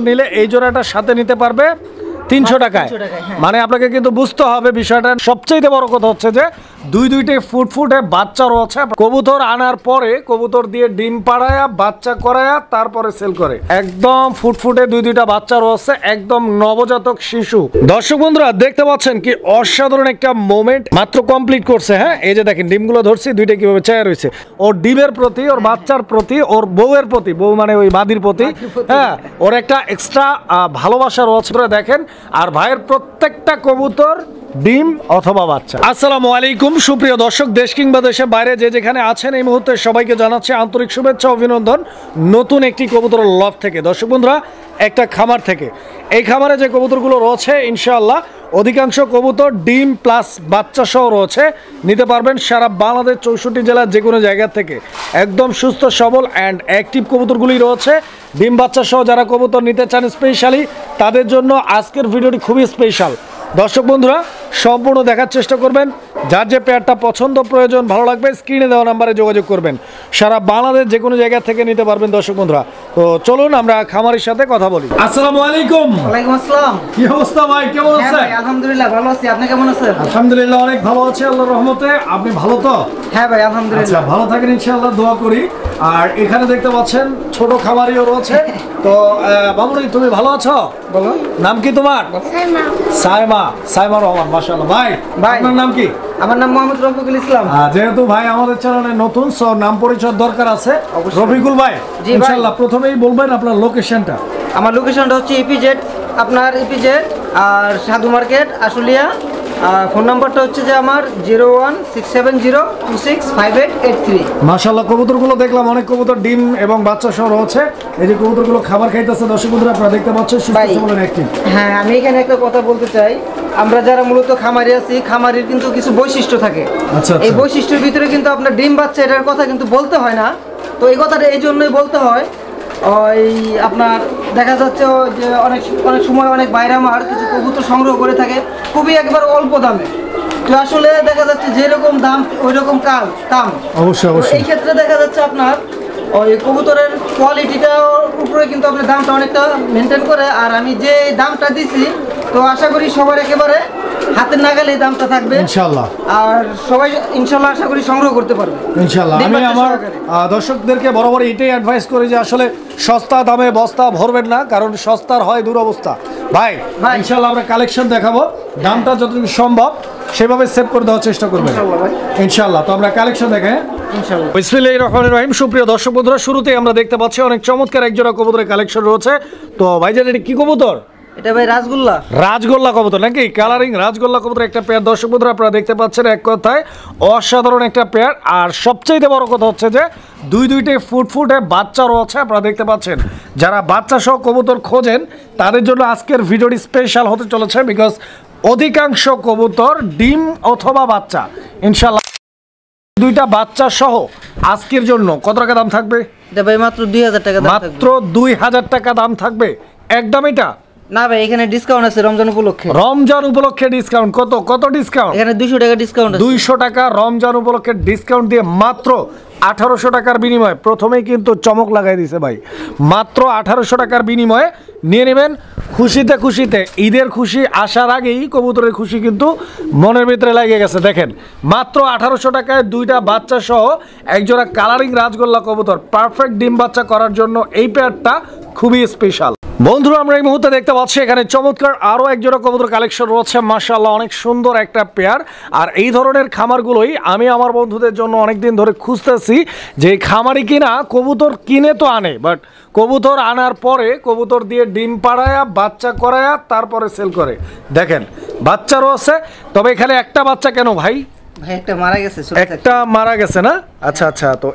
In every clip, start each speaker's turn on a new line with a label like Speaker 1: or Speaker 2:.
Speaker 1: নিলে এই জোড়াটার সাথে নিতে পারবে 300 টাকায়। মানে আপনাকে কিন্তু বুঝতে হবে বিষয়টা। সবচেয়ে বড় কথা হচ্ছে যে দুইটি ফুটফুটে বাচ্চা রয়েছে। কবুতর আনার পরে কবুতর দিয়ে ডিম পাড়ায়া বাচ্চা করায়া তারপরে সেল করে। একদম ফুটফুটে দুইটা বাচ্চা রয়েছে, একদম নবজাতক শিশু। দর্শক বন্ধুরা দেখতে পাচ্ছেন কি অসাধারণ একটা মোমেন্ট মাত্র কমপ্লিট করছে। হ্যাঁ, এই যে দেখেন ডিমগুলো ধরছি, দুইটা কিভাবে চায়া রয়েছে। ওর ডিমের প্রতি, ওর বাচ্চার প্রতি, ওর বউয়ের প্রতি, বউ মানে ওই মাদির প্রতি, হ্যাঁ, ওর একটা এক্সট্রা ভালোবাসা রয়েছে। দেখেন, আর ভাইয়ের প্রত্যেকটা কবুতর ডিম অথবা বাচ্চা। আসসালামু আলাইকুম সুপ্রিয় দর্শক, দেশ কিংবা দেশের বাইরে যে যেখানে আছেন এই মুহূর্তে সবাইকে জানাচ্ছি আন্তরিক শুভেচ্ছা অভিনন্দন নতুন একটি কবুতর লফট থেকে। দর্শক বন্ধুরা, একটা খামার থেকে। এই খামারে যে কবুতরগুলো রয়েছে ইনশাআল্লাহ অধিকাংশ কবুতর ডিম প্লাস বাচ্চা সহ রয়েছে। নিতে পারবেন সারা বাংলাদেশ 64 জেলার যে কোনো জায়গা থেকে। একদম সুস্থ সবল অ্যান্ড অ্যাক্টিভ কবুতরগুলি রয়েছে। ডিম বাচ্চা সহ যারা কবুতর নিতে চান স্পেশালি তাদের জন্য আজকের ভিডিওটি খুবই স্পেশাল। দর্শক বন্ধুরা সম্পূর্ণ দেখার চেষ্টা করবেন। যার যে পেয়ারটা পছন্দ প্রয়োজন ভালো লাগবে স্ক্রিনে দেওয়া নাম্বারে যোগাযোগ করবেন। সারা বাংলাদেশ যে কোনো জায়গা থেকে নিতে পারবেন দর্শক বন্ধুরা। তো চলুন আমরা খামারের সাথে কথা বলি। আসসালামু আলাইকুম।
Speaker 2: ওয়ালাইকুম আসসালাম।
Speaker 1: কি অবস্থা ভাই, কেমন আছেন?
Speaker 2: ভাই আলহামদুলিল্লাহ ভালো আছি, আপনি কেমন আছেন?
Speaker 1: আলহামদুলিল্লাহ অনেক ভালো আছি আল্লাহর রহমতে। আপনি ভালো তো?
Speaker 2: হ্যাঁ ভাই আলহামদুলিল্লাহ।
Speaker 1: আচ্ছা, ভালো থাকেন ইনশাআল্লাহ, দোয়া করি। আর এখানে দেখতে পাচ্ছেন ছোট খামারিও রয়েছে। তো মামুনি তুমি ভালো আছো?
Speaker 2: বলো।
Speaker 1: নাম কি তোমার? সাইমা। সাইমা রহমান, মাশাআল্লাহ। ভাই আপনার নাম কি?
Speaker 2: আমার নাম মোহাম্মদ রফিকুল ইসলাম।
Speaker 1: যেহেতু ভাই আমাদের চ্যানেলে নতুন, সো নাম পরিচয় দরকার আছে। রফিকুল ভাই ইনশাআল্লাহ প্রথমেই বলবেন আপনার লোকেশনটা।
Speaker 2: আমার লোকেশনটা হচ্ছে ইপিজেড, আপনার ইপিজেড আর সাধু মার্কেট আশুলিয়া। ফোন নাম্বারটা হচ্ছে যে আমার 01670265883।
Speaker 1: মাশাআল্লাহ, কবুতরগুলো দেখলাম অনেক কবুতর ডিম এবং বাচ্চা সহ রয়েছে। এই যে কবুতরগুলো খাবার খাইতেছে দর্শক বন্ধুরা আপনারা দেখতে পাচ্ছেন, সুস্থ সবল অ্যাক্টিভ।
Speaker 2: হ্যাঁ, আমি এখানে একটা কথা বলতে চাই। আমরা যারা মূলত খামারি আছি, খামারির কিন্তু কিছু বৈশিষ্ট্য থাকে।
Speaker 1: আচ্ছা,
Speaker 2: এই বৈশিষ্ট্যের ভিতরে কিন্তু আপনার ডিম বাচ্চা এটার কথা কিন্তু বলতে হয় না। তো এই কথাটা এই জন্যই বলতে হয়, ওই আপনার দেখা যাচ্ছে যে অনেক সময় অনেক বাইরে আমার কিছু কবুতর সংগ্রহ করে থাকে খুবই একবার অল্প দামে। তো আসলে দেখা যাচ্ছে যেরকম দাম ওই রকম দাম।
Speaker 1: অবশ্যই অবশ্যই।
Speaker 2: এই ক্ষেত্রে দেখা যাচ্ছে আপনার ওই কবুতরের কোয়ালিটিটার উপরে কিন্তু আপনার দামটা অনেকটা মেনটেন করে। আর আমি যে দামটা দিছি তো আশা করি সবার একেবারে হাতের নাগালে এই দামটা থাকবে ইনশাআল্লাহ। আর সবাই ইনশাআল্লাহ আশা করি সংগ্রহ করতে পারবে ইনশাআল্লাহ।
Speaker 1: আমি আমার দর্শকদেরকে বরাবর এটাই অ্যাডভাইস করি যে আসলে সস্তা দামে বস্তা ভরবেন না, কারণ সস্তার হয় দুরবস্থা। ভাই ইনশাআল্লাহ আমরা কালেকশন দেখাবো, দামটা যতটুকু সম্ভব সেভাবে সেভ করে দেওয়ার চেষ্টা করবেন ইনশাআল্লাহ। তো আমরা কালেকশন দেখেন ইনশাআল্লাহ। বিসমিল্লাহির রহমানির রহিম। সুপ্রিয় দর্শক বন্ধুরা, শুরুতেই আমরা দেখতে পাচ্ছি অনেক চমৎকার একজোড়া কবুতরের কালেকশন রয়েছে। তো ভাইজান এটা কি কবুতর?
Speaker 2: এটা ভাই রাজগোল্লা।
Speaker 1: রাজগোল্লা কবুতর নাকি? কালারিং রাজগোল্লা কবুতর একটা পেয়ার দর্শক বন্ধুরা আপনারা দেখতে পাচ্ছেন। এক কথায় অসাধারণ একটা পেয়ার। আর সবচেয়ে বড় কথা হচ্ছে যে দুইটি ফুটফুটে বাচ্চা রয়েছে আপনারা দেখতে পাচ্ছেন। যারা বাচ্চা সহ কবুতর খোঁজেন তাদের জন্য আজকের ভিডিওটি স্পেশাল হতে চলেছে, বিকজ অধিকাংশ কবুতর ডিম অথবা বাচ্চা। ইনশাআল্লাহ দুইটা বাচ্চা সহ আজকের জন্য কত টাকা দাম থাকবে?
Speaker 2: এটা ভাই মাত্র 2000 টাকা দাম থাকবে।
Speaker 1: মাত্র 2000 টাকা দাম থাকবে একদম। এটা
Speaker 2: না ভাই, এখানে ডিসকাউন্ট আছে রমজান উপলক্ষে।
Speaker 1: রমজান উপলক্ষে ডিসকাউন্ট কত ডিসকাউন্ট?
Speaker 2: এখানে 200 টাকা ডিসকাউন্ট আছে।
Speaker 1: 200 টাকা রমজান উপলক্ষে ডিসকাউন্ট দিয়ে মাত্র 1800 টাকার বিনিময়ে প্রথমেই কিন্তু চমক লাগাই দিছে ভাই। মাত্র 1800 টাকার বিনিময়ে নিয়ে নেবেন খুশিতে খুশিতে। ঈদের খুশি আসার আগেই কবুতরের খুশি কিন্তু মনের ভিতরে লেগে গেছে। দেখেন মাত্র 1800 টাকায় দুইটা বাচ্চা সহ একজোড়া কালারিং রাজগোল্লা কবুতর পারফেক্ট ডিম বাচ্চা করার জন্য এই পেয়ারটা খুবই স্পেশাল। বন্ধুরা আমরা এই মুহূর্তে দেখতে পাচ্ছি এখানে চমৎকার আরও একজোড়া কবুতর কালেকশন রয়েছে। মাশাআল্লাহ অনেক সুন্দর একটা পেয়ার। আর এই ধরনের খামারগুলোই আমি আমার বন্ধুদের জন্য অনেকদিন ধরে খুঁজতেছি, যে খামারি কিনা কবুতর কিনে তো আনে, বাট কবুতর আনার পরে কবুতর দিয়ে ডিম পাড়ায়া বাচ্চা করায়া তারপরে সেল করে। দেখেন বাচ্চা রয়েছে, তবে এখানে একটা বাচ্চা কেন ভাই?
Speaker 2: একটা মারা গেছে,
Speaker 1: একটা মারা গেছে না? আচ্ছা আচ্ছা। তো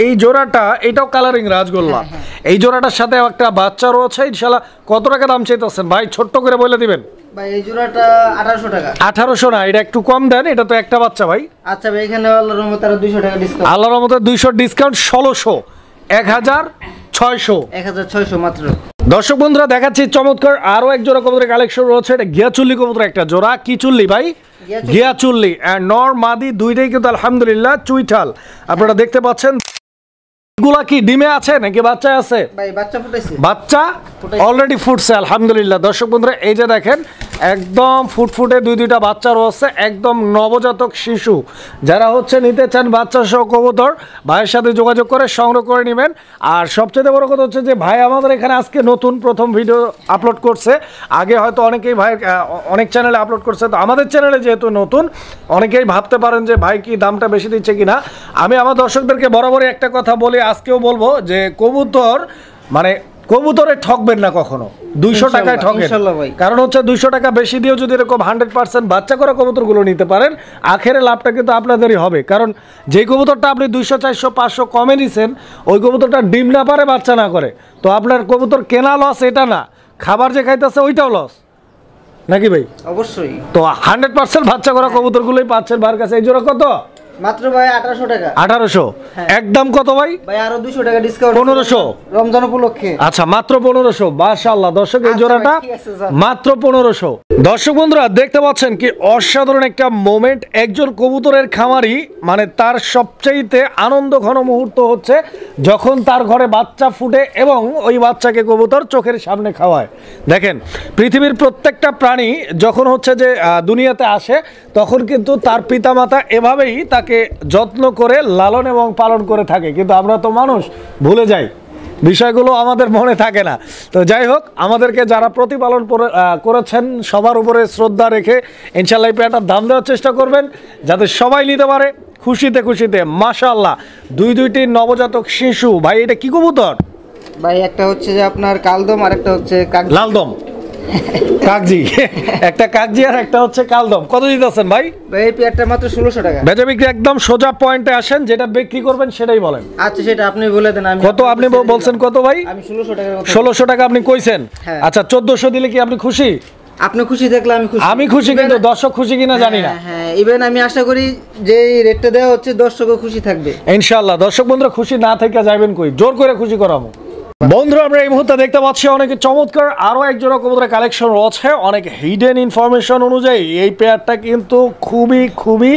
Speaker 1: এই জোড়াটা এটাও কালারিং রাজগোল্লা। এই জোড়াটার সাথে একটা বাচ্চা রয়েছে। ইনশাআল্লাহ কত টাকা দাম চাইতেছেন ভাই? ছোট্ট করে বলে দিবেন
Speaker 2: ভাই। এই জোড়াটা 1800 টাকা।
Speaker 1: 1800 না, এটা একটু কম দেন, এটা তো একটা বাচ্চা ভাই।
Speaker 2: আচ্ছা ভাই, এখানে আল্লাহর রহমতে আরো 200 টাকা ডিসকাউন্ট।
Speaker 1: আল্লাহর রহমতে 200 ডিসকাউন্ট 1600 1600
Speaker 2: 1600 মাত্র।
Speaker 1: দর্শক বন্ধুরা দেখাচ্ছি চমৎকার আরো এক জোড়া কবুতরের কালেকশন রয়েছে। এটা গিয়াচুল্লি কবুতর একটা জোড়া। কি চুল্লি ভাই? গিয়াচুল্লি। নর মাদি দুইটাই কিন্তু আলহামদুলিল্লাহ চুইঠাল আপনারা দেখতে পাচ্ছেন। এগুলা কি ডিমে আছে নাকি বাচ্চায় আছে?
Speaker 2: ভাই বাচ্চা ফুটাইছে।
Speaker 1: বাচ্চা অলরেডি ফুটছে আলহামদুলিল্লাহ। দর্শক বন্ধুরা এই যে দেখেন একদম ফুটফুটে দুইটা বাচ্চা রয়েছে, একদম নবজাতক শিশু। যারা হচ্ছে নিতে চান বাচ্চা সহ কবুতর, ভাইয়ের সাথে যোগাযোগ করে সংগ্রহ করে নেবেন। আর সবচেয়ে বড় কথা হচ্ছে যে ভাই আমাদের এখানে আজকে নতুন প্রথম ভিডিও আপলোড করছে। আগে হয়তো অনেকেই ভাই অনেক চ্যানেলে আপলোড করছে, তো আমাদের চ্যানেলে যেহেতু নতুন অনেকেই ভাবতে পারেন যে ভাই কি দামটা বেশি দিচ্ছে কিনা। আমি আমার দর্শকদেরকে বরাবরই একটা কথা বলি, আজকেও বলবো যে কবুতর মানে কবুতরে ঠকবেন না কখনো, 200 টাকায় ঠকেন। কারণ হচ্ছে 200 টাকা বেশি দিয়েও যদি এরকম 100% বাচ্চা করা কবুতরগুলো নিতে পারেন, আখেরে লাভটা কিন্তু আপনাদেরই হবে। কারণ যেই কবুতরটা আপনি 200 400 500 কমে নিছেন, ওই কবুতরটা ডিম না পারে বাচ্চা না করে, তো আপনার কবুতর কেনা লস এটা না, খাবার যে খাইতেছে ওইটাও লস নাকি ভাই?
Speaker 2: অবশ্যই।
Speaker 1: তো 100% বাচ্চা করা কবুতরগুলোই পাচ্ছেন ভাইয়ের কাছে। এই জোড়া কত?
Speaker 2: মাত্র ভাই 1800 টাকা।
Speaker 1: 1800। একদম কত ভাই?
Speaker 2: ভাই আরো 200 টাকা ডিসকাউন্ট।
Speaker 1: 1500
Speaker 2: রমজান উপলক্ষে।
Speaker 1: আচ্ছা মাত্র 1500। মাশাআল্লাহ দর্শক এই জোড়াটা মাত্র 1500। দর্শক বন্ধুরা দেখতে পাচ্ছেন কি অসাধারণ একটা মোমেন্ট। একজন কবুতরের খামারি মানে তার সবচাইতে আনন্দ ঘন মুহূর্ত হচ্ছে যখন তার ঘরে বাচ্চা ফুটে এবং ওই বাচ্চাকে কবুতর চোখের সামনে খাওয়ায়। দেখেন পৃথিবীর প্রত্যেকটা প্রাণী যখন হচ্ছে যে দুনিয়াতে আসে তখন কিন্তু তার পিতামাতা এভাবেই তাকে যত্ন করে লালন এবং পালন করে থাকে, কিন্তু আমরা তো মানুষ ভুলে যাই, বিষয়গুলো আমাদের মনে থাকে না। তো যাই হোক, আমাদেরকে যারা প্রতিপালন করেছেন সবার উপরে শ্রদ্ধা রেখে ইনশাল্লাহ এই পেয়ারটার দাম দেওয়ার চেষ্টা করবেন যাতে সবাই নিতে পারে খুশিতে খুশিতে। মাশাআল্লাহ দুইটি নবজাতক শিশু। ভাই এটা কি কবুতর?
Speaker 2: ভাই একটা হচ্ছে যে আপনার কালদম আর একটা হচ্ছে
Speaker 1: লালদম কাকজি। একটা কাকজি আর একটা হচ্ছে কালদম। কত দিতেছেন ভাই?
Speaker 2: ভাই এই পেয়ারটা মাত্র 1600 টাকা।
Speaker 1: বেচা বিক্রি একদম সোজা পয়েন্টে আসেন, যেটা বিক্রি করবেন সেটাই বলেন।
Speaker 2: আচ্ছা সেটা আপনি বলে দেন। আমি
Speaker 1: কত আপনি বলছেন কত ভাই?
Speaker 2: আমি 1600 টাকা।
Speaker 1: 1600 টাকা আপনি কইছেন? আচ্ছা 1400 দিলে কি আপনি খুশি?
Speaker 2: আপনি খুশি দেখলে আমি খুশি।
Speaker 1: আমি খুশি, কিন্তু দর্শক খুশি কিনা জানি না।
Speaker 2: হ্যাঁ ইভেন আমি আশা করি যে এই রেটটা দেওয়া হচ্ছে দর্শকও খুশি থাকবে
Speaker 1: ইনশাআল্লাহ। দর্শক বন্ধুরা খুশি না থেকে যাবেন কই, জোর করে খুশি করাবো। বন্ধুরা আমরা এই মুহূর্তে দেখতে পাচ্ছি অনেক চমৎকার আরো এক জোড়া কবুতরের কালেকশন রয়েছে। অনেক হিডেন ইনফরমেশন অনুযায়ী এই পেয়ারটা কিন্তু খুবই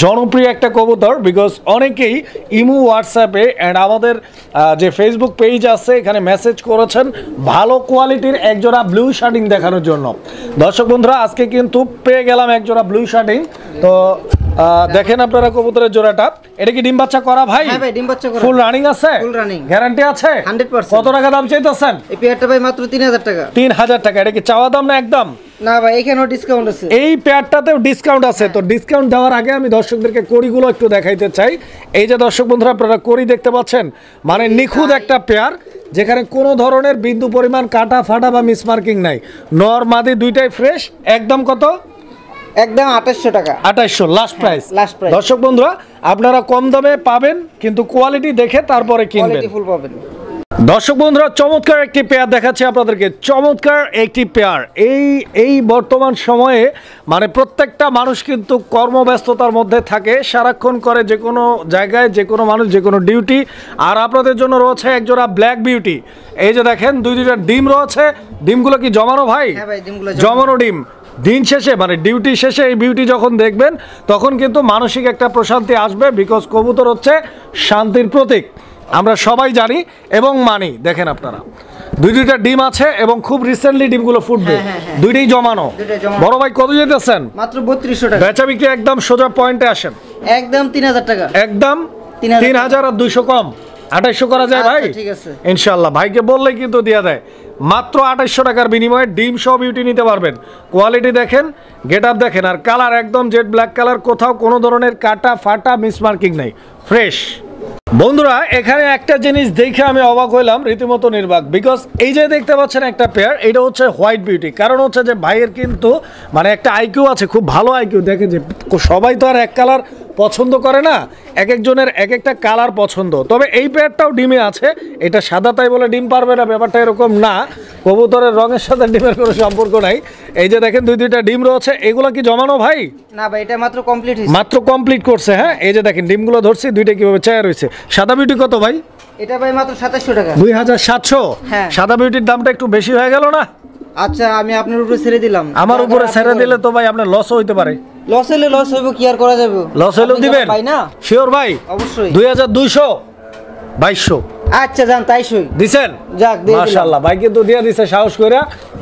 Speaker 1: জনপ্রিয় একটা কবুতর, বিকজ অনেকেই ইমো হোয়াটসঅ্যাপে অ্যান্ড আমাদের যে ফেসবুক পেজ আছে এখানে মেসেজ করেছেন ভালো কোয়ালিটির একজোড়া ব্লু শার্টিং দেখানোর জন্য। দর্শক বন্ধুরা আজকে কিন্তু পেয়ে গেলাম একজোড়া ব্লু শার্টিং। তো দেখেন আপনারা কবুতরের জোড়াটা, এটা কি ডিম বাচ্চা করা ভাই?
Speaker 2: হ্যাঁ ভাই ডিম বাচ্চা করা।
Speaker 1: ফুল রানিং আছে?
Speaker 2: Full running.
Speaker 1: গ্যারান্টি আছে?
Speaker 2: 100%।
Speaker 1: কত টাকা দাম চাইতেছেন?
Speaker 2: এই পেয়ারটা ভাই মাত্র 3000 টাকা।
Speaker 1: 3000 টাকা। এটা কি চাওয়া দাম না একদম?
Speaker 2: না ভাই এখানেও ডিসকাউন্ট আছে।
Speaker 1: এই পেয়ারটাতেও ডিসকাউন্ট আছে। তো ডিসকাউন্ট দেওয়ার আগে আমি দর্শকদেরকে কড়িগুলো একটু দেখাইতে চাই। এই যে দর্শক বন্ধুরা আপনারা কড়ি দেখতে পাচ্ছেন, মানে নিখুঁত একটা পেয়ার যেখানে কোনো ধরনের বিন্দু পরিমাণ কাটা ফাটা বা মিসমার্কিং নাই। নর মাদি দুইটাই ফ্রেশ। একদম কত?
Speaker 2: একদম 2800 টাকা।
Speaker 1: 2800 লাস্ট প্রাইস।
Speaker 2: Last price.
Speaker 1: দর্শক বন্ধুরা আপনারা কম দামে পাবেন, কিন্তু কোয়ালিটি দেখে তারপরে কিনবেন।
Speaker 2: কোয়ালিটি ফুল পাবেন।
Speaker 1: দর্শক বন্ধুরা চমৎকার একটি পেয়ার দেখাচ্ছি আপনাদেরকে, চমৎকার একটি পেয়ার। এই বর্তমান সময়ে মানে প্রত্যেকটা মানুষ কিন্তু কর্মব্যস্ততার মধ্যে থাকে, সারাক্ষণ করে যে কোনো জায়গায় যে কোনো মানুষ যে কোনো ডিউটি। আর আপনাদের জন্য রয়েছে একজোড়া ব্ল্যাক বিউটি। এই যে দেখেন দুইটা ডিম রয়েছে। ডিমগুলো কি জমানো ভাই?
Speaker 2: হ্যাঁ ভাই ডিমগুলো
Speaker 1: জমানো ডিম। দিন শেষে মানে ডিউটি শেষে এই বিউটি যখন দেখবেন তখন কিন্তু মানসিক একটা প্রশান্তি আসবে, বিকজ কবুতর হচ্ছে শান্তির প্রতীক, আমরা সবাই জানি এবং মানি। দেখেন আপনারা দুইটা ডিম আছে এবং খুব রিসেন্টলি ডিমগুলো ফুটবে। দুইটাই জমানো। বড় ভাই কত যেতেছেন?
Speaker 2: মাত্র 3200 টাকা।
Speaker 1: বেচা বিক্রি একদম সোজা পয়েন্টে আসেন।
Speaker 2: একদম 3000 টাকা।
Speaker 1: একদম 3000 আর 200 কম 2800 করা যায় ভাই?
Speaker 2: ঠিক আছে
Speaker 1: ইনশাআল্লাহ। ভাইকে বললেই কিন্তু দেয়া দেয়। মাত্র 2800 টাকার বিনিময়ে ডিম সহ বিউটি নিতে পারবেন। কোয়ালিটি দেখেন, গেট আপ দেখেন, আর কালার একদম জেড ব্ল্যাক কালার, কোথাও কোনো ধরনের কাটা ফাটা মিসমার্কিং নাই, ফ্রেশ। বন্ধুরা এখানে একটা জিনিস দেখে আমি অবাক হইলাম, রীতিমতো নির্বাক, বিকজ এই যে দেখতে পাচ্ছেন একটা পেয়ার, এটা হচ্ছে হোয়াইট বিউটি। কারণ হচ্ছে যে ভাইয়ের কিন্তু মানে একটা আইকিউ আছে, খুব ভালো আইকিউ। দেখেন যে সবাই তো আর এক কালার পছন্দ করে না, এক একজনের এক একটা কালার পছন্দ। তবে এই পেয়ারটাও ডিমে আছে। এটা সাদা তাই বলে ডিম পারবে না, ব্যাপারটা এরকম না। কবুতরের রঙের সাথে ডিমের কোনো সম্পর্ক নাই। এই যে দেখেন দুইটা ডিম রয়েছে। এগুলো কি জমানো ভাই?
Speaker 2: না ভাই এটা মাত্র কমপ্লিট হইছে।
Speaker 1: মাত্র কমপ্লিট করছে। হ্যাঁ এই যে দেখেন ডিমগুলো ধরছি, দুইটা কিভাবে চায়া রয়েছে। সাদা বিউটি কত ভাই?
Speaker 2: এটা ভাই মাত্র 2700 টাকা।
Speaker 1: 2700?
Speaker 2: হ্যাঁ।
Speaker 1: সাদা বিউটির দামটা একটু বেশি হয়ে গেল না?
Speaker 2: আচ্ছা আমি আপনার উপরে ছেড়ে দিলাম।
Speaker 1: আমার উপরে ছেড়ে দিলে তো ভাই আপনার লস হইতে পারে।
Speaker 2: লস হলে লস হইব, কি আর করা যাবে?
Speaker 1: লস হলেও দিবেন
Speaker 2: ভাই না?
Speaker 1: শিওর ভাই?
Speaker 2: অবশ্যই।
Speaker 1: 2200 2200
Speaker 2: আচ্ছা যান তাই সই
Speaker 1: দিছেন?
Speaker 2: যাক দিয়ে দিলাম।
Speaker 1: মাশাআল্লাহ, ভাই কিন্তু দিয়ে দিছে সাহস করে।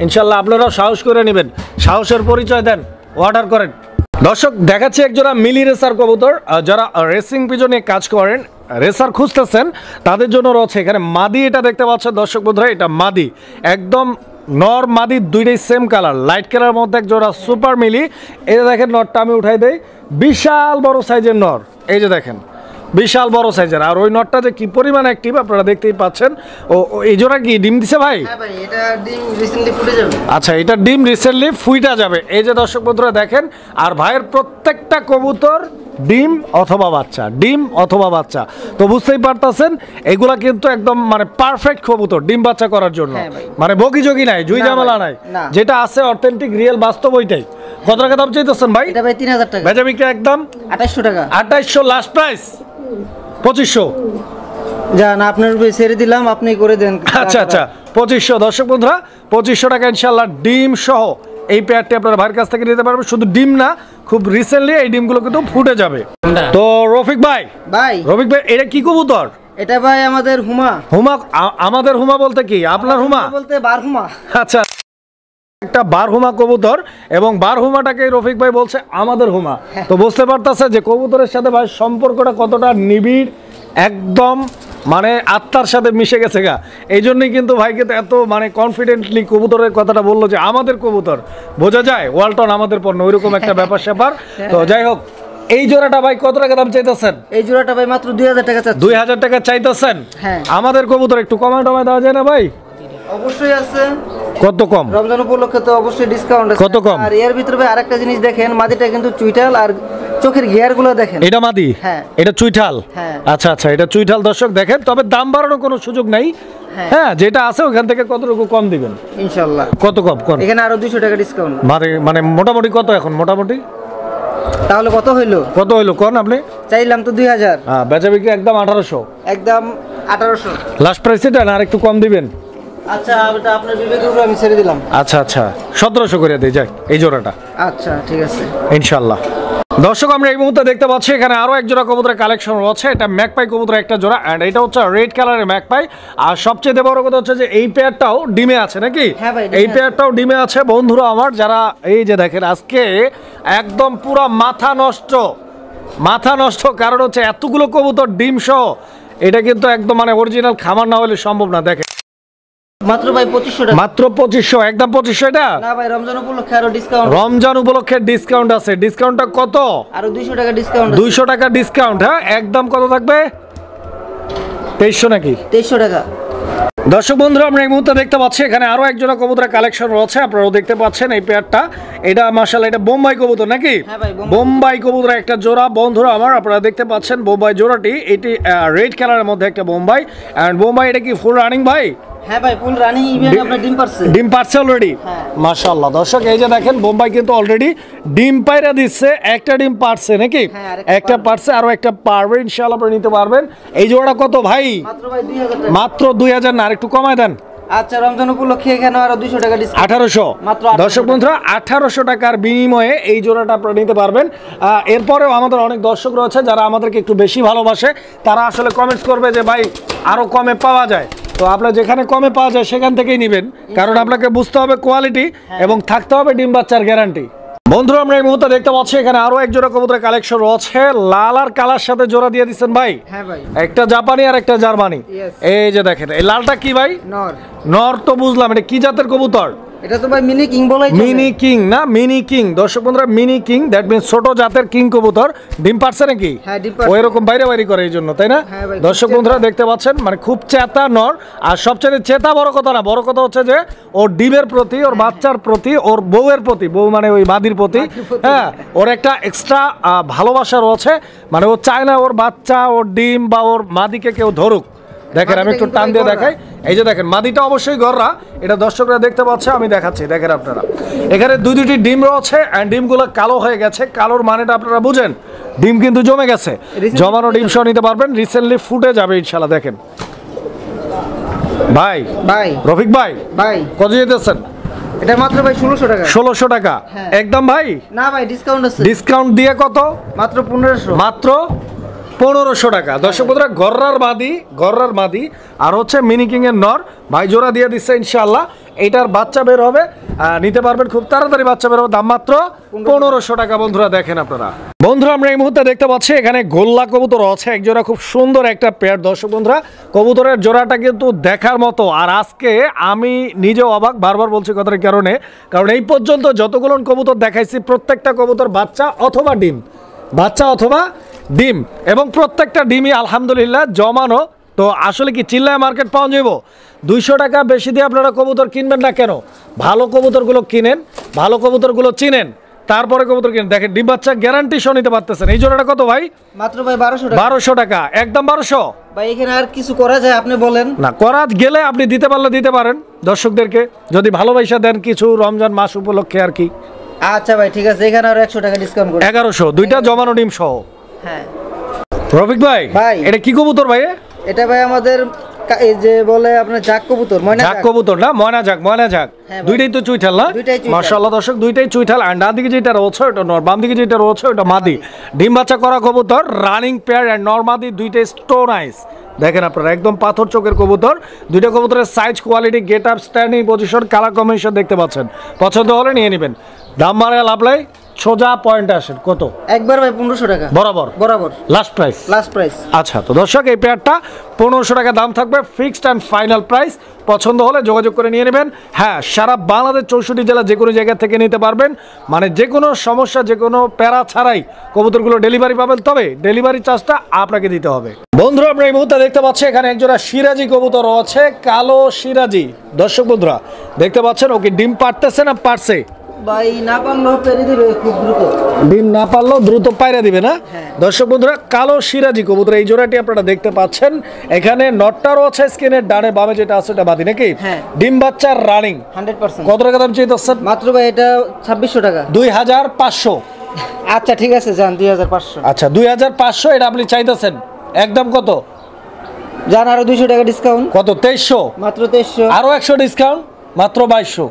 Speaker 1: ইনশাআল্লাহ আপনারাও সাহস করে নেবেন, সাহসের পরিচয় দেন, অর্ডার করেন। দর্শক দেখাচ্ছি একজোড়া মিলি রেসার কবুতর। যারা রেসিং পিজনে কাজ করেন, রেসার খুঁজতেছেন, তাদের জন্য রয়েছে এখানে মাদি। এটা দেখতে পাচ্ছেন দর্শক বন্ধুরা, এটা মাদি, একদম নর মাদি, দুইটাই সেম কালার, লাইট কালার মধ্যে এক জোড়া সুপার মিলি। এই যে দেখেন নরটা আমি উঠাই দেই, বিশাল বড় সাইজের নর, এই যে দেখেন বিশাল বড় সাইজের। আর ওই নটটা যে কি পরিমাণ অ্যাক্টিভ আপনারা দেখতেই পাচ্ছেন। এই জোড়া কি ডিম দিছে ভাই?
Speaker 2: হ্যাঁ ভাই, এটা ডিম রিসেন্টলি ফুটে যাবে।
Speaker 1: আচ্ছা, এটা ডিম রিসেন্টলি ফুইটা যাবে, এই যে দর্শক বন্ধুরা দেখেন। আর ভাইয়ের প্রত্যেকটা কবুতর ডিম অথবা বাচ্চা, ডিম অথবা বাচ্চা। তো বুঝতেই পারতেছেন এগুলা কিন্তু একদম মানে পারফেক্ট কবুতর ডিম বাচ্চা করার জন্য।
Speaker 2: হ্যাঁ ভাই।
Speaker 1: মানে বগিযোগী নাই, জুই
Speaker 2: না
Speaker 1: ঝামেলা
Speaker 2: ভাই,
Speaker 1: নাই,
Speaker 2: না।
Speaker 1: যেটা আছে অথেন্টিক রিয়েল বাস্তব ওইটাই। কত টাকা দাম চাইতেছেন ভাই?
Speaker 2: এটা ভাই 3000 টাকা।
Speaker 1: বেচা বিক্রি একদম
Speaker 2: 2800 টাকা।
Speaker 1: 2800, লাস্ট প্রাইস 2500।
Speaker 2: যান আপনার উপরে ছেড়ে দিলাম, আপনি করে দেন।
Speaker 1: আচ্ছা আচ্ছা, 2500 দর্শক বন্ধুরা, 2500 টাকা ইনশাল্লাহ ডিম সহ এই পেয়ারটি আপনারা ভাইয়ের কাছ থেকে নিতে পারবেন। শুধু ডিম না, খুব রিসেন্টলি এই ডিমগুলো কিন্তু ফুটে যাবে। তো রফিক ভাই,
Speaker 2: ভাই
Speaker 1: এটা কি কবুতর?
Speaker 2: এটা ভাই আমাদের হুমা।
Speaker 1: হুমা? আমাদের হুমা বলতে কি আপনার হুমা?
Speaker 2: বলতে বার হুমা।
Speaker 1: আচ্ছা, একটা বারহুমা কবুতর, এবং বারহুমাটাকে রফিক ভাই বলছে আমাদের হুমা। তো বুঝতে পারতেছে যে কবুতরের সাথে ভাই সম্পর্কটা কতটা নিবিড়, একদম মানে আত্মার সাথে মিশে গেছে গা। এই জন্যই কিন্তু ভাইকে তো এত মানে কনফিডেন্টলি কবুতরের কথাটা বললো যে আমাদের কবুতর, বোঝা যায় ওয়ালটন আমাদের পণ্য, ওইরকম একটা ব্যাপার স্যাপার। তো যাই হোক, এই জোড়াটা ভাই কত টাকা দাম চাইতেছেন?
Speaker 2: এই জোড়াটা ভাই মাত্র 2000 টাকা চাচ্ছি।
Speaker 1: 2000 টাকা চাইতেছেন?
Speaker 2: হ্যাঁ।
Speaker 1: আমাদের কবুতর একটু কমায় টমায় দেওয়া যায় না ভাই?
Speaker 2: অবশ্যই আছে।
Speaker 1: কত কম?
Speaker 2: রমজান উপলক্ষে তো অবশ্যই ডিসকাউন্ট আছে।
Speaker 1: কত কম?
Speaker 2: আর এর ভিতরে ভাই আরেকটা জিনিস দেখেন, মাদিটা কিন্তু চুইটাল, আর চোখের গিয়ার গুলো দেখেন।
Speaker 1: এটা মাদি?
Speaker 2: হ্যাঁ।
Speaker 1: এটা চুইঠাল?
Speaker 2: হ্যাঁ।
Speaker 1: আচ্ছা আচ্ছা, এটা চুইঠাল দর্শক দেখেন। তবে দাম বাড়ানোর কোনো সুযোগ নাই।
Speaker 2: হ্যাঁ।
Speaker 1: হ্যাঁ, যেটা আছে ওখান থেকে কতটুকু কম দিবেন?
Speaker 2: ইনশাআল্লাহ।
Speaker 1: কত কম কোন?
Speaker 2: এখানে আরো 200 টাকা ডিসকাউন্ট।
Speaker 1: মানে মানে মোটামুটি কত এখন মোটামুটি?
Speaker 2: তাহলে কত হইলো?
Speaker 1: কত হইলো কোন আপনি?
Speaker 2: চাইলাম তো 2000।
Speaker 1: হ্যাঁ, বেচা বিক্রি একদম 1800।
Speaker 2: একদম 1800।
Speaker 1: লাস্ট প্রাইস এটা না, আর একটু কম দিবেন?
Speaker 2: আচ্ছা, এটা আপনার বিবেকের উপর আমি ছেড়ে দিলাম।
Speaker 1: আচ্ছা আচ্ছা, 1700 করে দেই যাক এই জোড়াটা
Speaker 2: আচ্ছা ঠিক আছে
Speaker 1: ইনশাআল্লাহ। দর্শক আমরা এই মুহূর্তে দেখতে পাচ্ছি এখানে আরো এক জোড়া কবুতরের কালেকশন রয়েছে। এটা ম্যাকপাই কবুতরের একটা জোড়া, এন্ড এটা হচ্ছে রেড কালারের ম্যাকপাই। আর সবচেয়ে বড় কথা হচ্ছে যে এই পেয়ারটাও ডিমে আছে নাকি?
Speaker 2: হ্যাঁ ভাই, ডিমে
Speaker 1: এই
Speaker 2: আছে।
Speaker 1: পেয়ারটাও ডিমে আছে বন্ধুরা আমার। যারা এই যে দেখেন আজকে একদম পুরা মাথা নষ্ট, কারণ হচ্ছে এতগুলো কবুতর ডিম সহ। এটা কিন্তু একদম মানে অরিজিনাল খামার না হলে সম্ভব না। দেখেন
Speaker 2: মাত্র ভাই 2500 টাকা।
Speaker 1: মাত্র 2500, একদম 2500। এটা
Speaker 2: না ভাই, রমজান উপলক্ষে আরো ডিসকাউন্ট।
Speaker 1: রমজান উপলক্ষে ডিসকাউন্ট আছে। ডিসকাউন্টটা কত?
Speaker 2: আরো 200 টাকা ডিসকাউন্ট।
Speaker 1: 200 টাকা ডিসকাউন্ট। হ্যাঁ, একদম কত থাকবে? 2300 নাকি?
Speaker 2: 2300 টাকা।
Speaker 1: দর্শক বন্ধুরা আমরা এই মুহূর্তে দেখতে পাচ্ছি এখানে আরো একজোড়া কবুতরের কালেকশন রয়েছে। আপনারাও দেখতে পাচ্ছেন এই পেয়ারটা। এটা মাশাআল্লাহ, এটা বোম্বাই কবুতর নাকি?
Speaker 2: হ্যাঁ ভাই,
Speaker 1: বোম্বাই কবুতরের একটা জোড়া বন্ধুরা আমার। আপনারা দেখতে পাচ্ছেন বোম্বাই জোড়াটি, এটি রেড কালারের মধ্যে একটা বোম্বাই। এন্ড বোম্বাই এটা কি ফুল রানিং ভাই?
Speaker 2: হ্যাঁ ভাই, ফুল রানিং। ইভেন আপনার ডিম পারছে।
Speaker 1: ডিম পারছে অলরেডি?
Speaker 2: হ্যাঁ।
Speaker 1: মাশাআল্লাহ দর্শক এই যে দেখেন বোম্বাই কিন্তু অলরেডি ডিম পাইরা দিচ্ছে। একটা ডিম পারছে নাকি?
Speaker 2: হ্যাঁ, আরেকটা
Speaker 1: একটা পারছে, আরো একটা পারবে ইনশাআল্লাহ, আপনি নিতে পারবেন। এই জোড়া কত ভাই?
Speaker 2: মাত্র ভাই 2000 টাকা।
Speaker 1: মাত্র 2000 না, আর একটু কমায় দেন।
Speaker 2: আচ্ছা, রমজান উপলক্ষে এখানে আরো 200 টাকা ডিসকাউন্ট।
Speaker 1: 1800।
Speaker 2: মাত্র 1800
Speaker 1: দর্শক বন্ধুরা 1800 টাকার বিনিময়ে এই জোড়াটা আপনারা নিতে পারবেন। এরপরেও আমাদের অনেক দর্শক রয়েছে যারা আমাদেরকে একটু বেশি ভালোবাসে, তারা আসলে কমেন্টস করবে যে ভাই আরো কমে পাওয়া যায়। তো আপনার যেখানে কমে পাওয়া যায় সেখান থেকেই নেবেন, কারণ আপনাকে বুঝতে হবে কোয়ালিটি এবং থাকতে হবে ডিম বাচ্চার গ্যারান্টি। বন্ধুরা আমরা এই মুহূর্তে দেখতে পাচ্ছি এখানে আরো এক জোড়া কবুতরের কালেকশন রয়েছে। লাল আর কালার সাথে জোড়া দিয়ে দিচ্ছেন ভাই।
Speaker 2: হ্যাঁ ভাই।
Speaker 1: একটা জাপানি আর একটা জার্মানি।
Speaker 2: Yes.
Speaker 1: এই যে দেখেন এই লালটা কি ভাই?
Speaker 2: নর।
Speaker 1: নর তো বুঝলাম, এটা কি জাতের কবুতর?
Speaker 2: এটা তো ভাই মিনি কিং বলাই চলে।
Speaker 1: মিনি কিং না? মিনি কিং দর্শক বন্ধুরা, মিনি কিং, দ্যাট মিন্স ছোট জাতের কিং কবুতর। ডিম পারছে নাকি?
Speaker 2: হ্যাঁ, ডিম পারছে।
Speaker 1: ওই রকম বাইরে করে এই জন্য, তাই না?
Speaker 2: হ্যাঁ ভাই, খুব
Speaker 1: দর্শক
Speaker 2: চেতা।
Speaker 1: বন্ধুরা দেখতে পাচ্ছেন মানে খুব চেতা নর। আর সবচেয়ে চেতা বড় কথা না, বড় কথা হচ্ছে যে ওর ডিমের প্রতি, ওর বাচ্চার প্রতি, ওর বউয়ের প্রতি, বউ মানে ওই মাদির প্রতি, হ্যাঁ, ওর একটা এক্সট্রা ভালোবাসা রয়েছে। মানে ও চায় না ওর বাচ্চা, ওর ডিম বা ওর মাদিকে কেউ ধরুক। দেখেন আমি একটু টান দিয়ে দেখাই। এই যে দেখেন মাদিটা অবশ্যই গররা, এটা দর্শকরা দেখতে পাচ্ছে, আমি দেখাচ্ছি। দেখেন আপনারা এখানে দুটি ডিম রয়েছে, এন্ড ডিমগুলো কালো হয়ে গেছে। কালোর মানেটা আপনারা বুঝেন, ডিম কিন্তু জমে গেছে। জমানো ডিম সহ নিতে পারবেন, রিসেন্টলি ফুটে যাবে ইনশাআল্লাহ। দেখেন ভাই,
Speaker 2: ভাই
Speaker 1: রফিক ভাই
Speaker 2: ভাই
Speaker 1: কত যেতেছেন?
Speaker 2: এটা মাত্র ভাই 1600 টাকা।
Speaker 1: 1600 টাকা
Speaker 2: হ্যাঁ।
Speaker 1: একদম ভাই?
Speaker 2: না ভাই, ডিসকাউন্ট আছে।
Speaker 1: ডিসকাউন্ট দিয়ে কত?
Speaker 2: মাত্র 1500।
Speaker 1: মাত্র 1500 টাকা। দর্শক বন্ধুরা, গররার মাদি আর হচ্ছে মিনি কিং এর নর ভাই জোড়া দিয়ে দিচ্ছে ইনশাআল্লাহ। এটার বাচ্চা বের হবে, নিতে পারবেন খুব তাড়াতাড়ি, বাচ্চা বের হবে, দাম মাত্র 1500 টাকা। বন্ধুরা দেখেন আপনারা, বন্ধুরা আমরা এই মুহূর্তে দেখতে পাচ্ছি এখানে গোল্লা কবুতর আছে এক জোড়া, খুব সুন্দর একটা পেয়ার। দর্শক বন্ধুরা, কবুতরের জোড়াটা কিন্তু দেখার মতো। আর আজকে আমি নিজেও অবাক, বারবার বলছি কথার কারণে, কারণ এই পর্যন্ত যতগুলো কবুতর দেখাইছি প্রত্যেকটা কবুতর বাচ্চা অথবা ডিম, এবং প্রত্যেকটা ডিমই আলহামদুলিল্লাহ জমানো। তো আসলে কি চিল্লায় মার্কেট পাওয়া যাব? 200 টাকা বেশি দিয়ে আপনারা কবুতর কিনবেন না কেন? ভালো কবুতরগুলো কিনেন, ভালো কবুতরগুলো চিনেন, তারপরে কবুতর কিনেন। দেখেন ডিম বাচ্চা গ্যারান্টি সহ নিতে পারতেছেন। এই জোড়াটা কত ভাই?
Speaker 2: মাত্র ভাই 1200 টাকা।
Speaker 1: 1200 টাকা, একদম 1200
Speaker 2: ভাই। এখানে আর কিছু করা যায় আপনি বলেন?
Speaker 1: না, করা গেলে আপনি দিতে পারলে দিতে পারেন দর্শকদেরকে, যদি ভালোবাসা দেন কিছু রমজান মাস উপলক্ষে আর কি।
Speaker 2: আচ্ছা ভাই ঠিক আছে, এখানে আর 100 টাকা ডিসকাউন্ট করে
Speaker 1: 1100, দুইটা জমানো ডিম সহ।
Speaker 2: হ্যাঁ
Speaker 1: রফিক ভাই, এটা কি কবুতর ভাই?
Speaker 2: এটা ভাই আমাদের এই যে বলে আপনার জাক কবুতর, ময়না
Speaker 1: জাক কবুতর না, ময়না জাক। দুইটাই তো চুইঠাল না? মাশাআল্লাহ দর্শক, দুইটাই চুইঠাল। আর ডান দিকে যেটা রয়েছে ওটা নর, বাম দিকে যেটা রয়েছে ওটা মাদি। ডিম বাচ্চা করা কবুতর, রানিং পেয়ার, আর নর মাদি দুইটাই স্টোন আইস। দেখেন আপনারা, একদম পাথর চোখের কবুতর। দুইটা কবুতরের size, quality, gate up, standing position, colour combination দেখতে পাচ্ছেন। পছন্দ হলে নিয়ে নেবেন, দাম মারে লাভ নাই, সোজা পয়েন্টে আসেন। কত?
Speaker 2: একবার ভাই 1500 টাকা বরাবর
Speaker 1: লাস্ট প্রাইস। আচ্ছা, তো দর্শক এই পেয়ারটা 1500 টাকা দাম থাকবে, ফিক্সড অ্যান্ড ফাইনাল প্রাইস। পছন্দ হলে যোগাযোগ করে নিয়ে নেবেন। হ্যাঁ, সারা বাংলাদেশ 64 জেলা যে কোনো জায়গা থেকে নিতে পারবেন, মানে যে কোনো সমস্যা, যে কোনো প্যারা ছাড়াই কবুতরগুলো ডেলিভারি পাবেন, তবে ডেলিভারি চার্জটা আপনাকে দিতে হবে। বন্ধুরা আমরা এই মুহূর্তে দেখতে পাচ্ছি এখানে একজোড়া সিরাজি কবুতর আছে, কালো সিরাজি। দর্শক বন্ধুরা দেখতে পাচ্ছেন, ওকে ডিম পারতেছে না পারছে?
Speaker 2: ভাই না পারলেও পেরে দিবে খুব দ্রুত,
Speaker 1: ডিম না পারলেও দ্রুত পায়রা দিবে না? দর্শক বন্ধুরা, কালো সিরাজি কবুতর এই জোড়াটি আপনারা দেখতে পাচ্ছেন। এখানে নটটারও আছে স্ক্রিনের ডানে বামে যেটা আছে এটা বাদি নাকি? ডিম বাচ্চার রানিং
Speaker 2: 100%।
Speaker 1: কত টাকা দাম চাইতেছেন?
Speaker 2: মাত্র ভাই এটা 2600 টাকা।
Speaker 1: 2500।
Speaker 2: আচ্ছা ঠিক আছে, যান 2500।
Speaker 1: আচ্ছা 2500 এটা আপনি চাইতেছেন, একদম কত?
Speaker 2: যান আরো 200 টাকা ডিসকাউন্ট।
Speaker 1: কত? 2300।
Speaker 2: মাত্র 2300।
Speaker 1: আরো 100 ডিসকাউন্ট, মাত্র 2200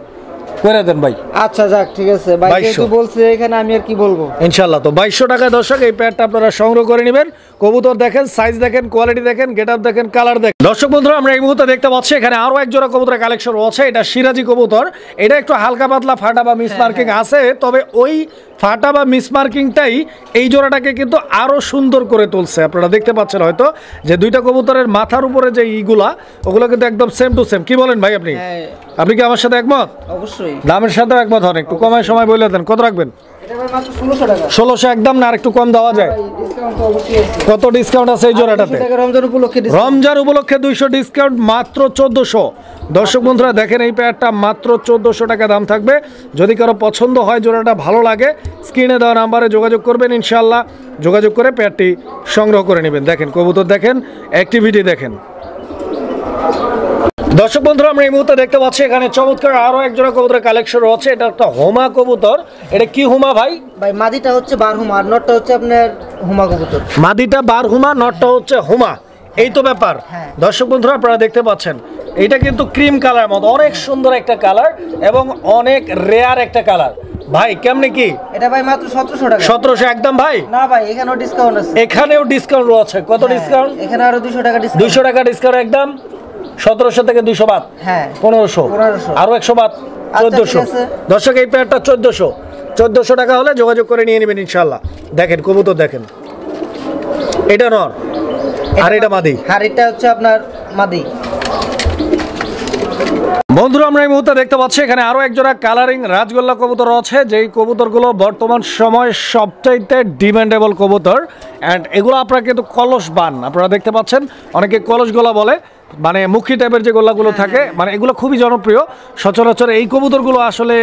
Speaker 1: করে দেন ভাই।
Speaker 2: আচ্ছা যাক ঠিক আছে ভাই, যেহেতু বলছে এখানে আমি আর কি বলবো।
Speaker 1: ইনশাআল্লাহ, তো 2200 টাকায় দর্শক এই প্যাডটা আপনারা সংগ্রহ করে নেবেন। কবুতর দেখেন, সাইজ দেখেন, কোয়ালিটি দেখেন, গেটআপ দেখেন, কালার দেখেন। দর্শক বন্ধুরা আমরা এই মুহূর্তে দেখতে পাচ্ছি এখানে আরো এক জোড়া কবুতরের কালেকশন আছে। এটা সিরাজি কবুতর, এটা একটু হালকা পাতলা ফাটা বা মিস মার্কিং আছে, তবে ওই ফাটা বা মিস মার্কিংটাই এই জোড়াটাকে কিন্তু আরো সুন্দর করে তুলছে। আপনারা দেখতে পাচ্ছেন হয়তো যে দুইটা কবুতরের মাথার উপরে যে ইগুলা, ওগুলো কিন্তু একদম সেম টু সেম। কি বলেন ভাই আপনি? আপনি কি আমার সাথে একমত?
Speaker 2: অবশ্যই।
Speaker 1: দামের সাথে একমত হন, একটু কমায় সময় বলে দেন, কত রাখবেন?
Speaker 2: এটা ভাই মাত্র 1600 টাকা।
Speaker 1: 1600 একদম না, আর একটু কম দেওয়া যায়?
Speaker 2: ডিসকাউন্ট তো অবশ্যই আছে।
Speaker 1: কত ডিসকাউন্ট আছে এই জোড়াটাতে? রমজান উপলক্ষে 200 ডিসকাউন্ট, মাত্র 1400। দর্শক বন্ধুরা দেখেন এই পেয়ারটা মাত্র 1400 টাকা দাম থাকবে। যদি কারো পছন্দ হয়, জোড়াটা ভালো লাগে, স্ক্রিনে দেওয়া নাম্বারে যোগাযোগ করবেন, ইনশাআল্লাহ যোগাযোগ করে পেয়ারটি সংগ্রহ করে নেবেন। দেখেন কবুতর দেখেন, অ্যাক্টিভিটি দেখেন। দর্শক বন্ধুরা আমরা এই মুহূর্তে দেখতে পাচ্ছি এখানে চমৎকার আরো এক জোড়া কবুতরের কালেকশন আছে। এটা একটা হোমা কবুতর। এটা কি হোমা ভাই?
Speaker 2: ভাই মাদিটা হচ্ছে বার হোমা, আর নটটা হচ্ছে আপনার হোমা কবুতর।
Speaker 1: মাদিটা বার হোমা, নটটা হচ্ছে হোমা, এই তো ব্যাপার। দর্শক বন্ধুরা আপনারা দেখতে পাচ্ছেন এটা কিন্তু ক্রিম কালার মতো, অনেক সুন্দর একটা কালার এবং অনেক রেয়ার একটা কালার। ভাই কেমনে কি?
Speaker 2: এটা ভাই মাত্র 1700 টাকা।
Speaker 1: 1700 একদম ভাই?
Speaker 2: না ভাই, এখানেও ডিসকাউন্ট আছে।
Speaker 1: এখানেও ডিসকাউন্ট আছে। কত ডিসকাউন্ট?
Speaker 2: এখানে আরো 200 টাকা ডিসকাউন্ট।
Speaker 1: 200 টাকা ডিসকাউন্ট একদম। 1700 থেকে 200 বাদ, 1500, আরো 100 বাদ, 1400। দর্শক এই পেয়ারটা 1400 টাকা হলে যোগাযোগ করে নিয়ে নেবেন ইনশাআল্লাহ। দেখেন কবুতর দেখেন, এটা নর আর এটা মাদি।
Speaker 2: আর এটা হচ্ছে আপনার মাদি।
Speaker 1: বন্ধুরা আমরা এই মুহূর্তে দেখতে পাচ্ছি এখানে আরো এক জোড়া কালারিং রাজগোল্লা কবুতর আছে, যেই কবুতরগুলো বর্তমান সময় সবচাইতে ডিমান্ডেবল কবুতর। অ্যান্ড এগুলো আপনারা কিন্তু কলস বান, আপনারা দেখতে পাচ্ছেন অনেকে কলস গোলা বলে, মানে মুখী টাইপের যে গোল্লাগুলো থাকে, মানে এগুলো খুবই জনপ্রিয়। সচরাচর এই কবুতরগুলো আসলে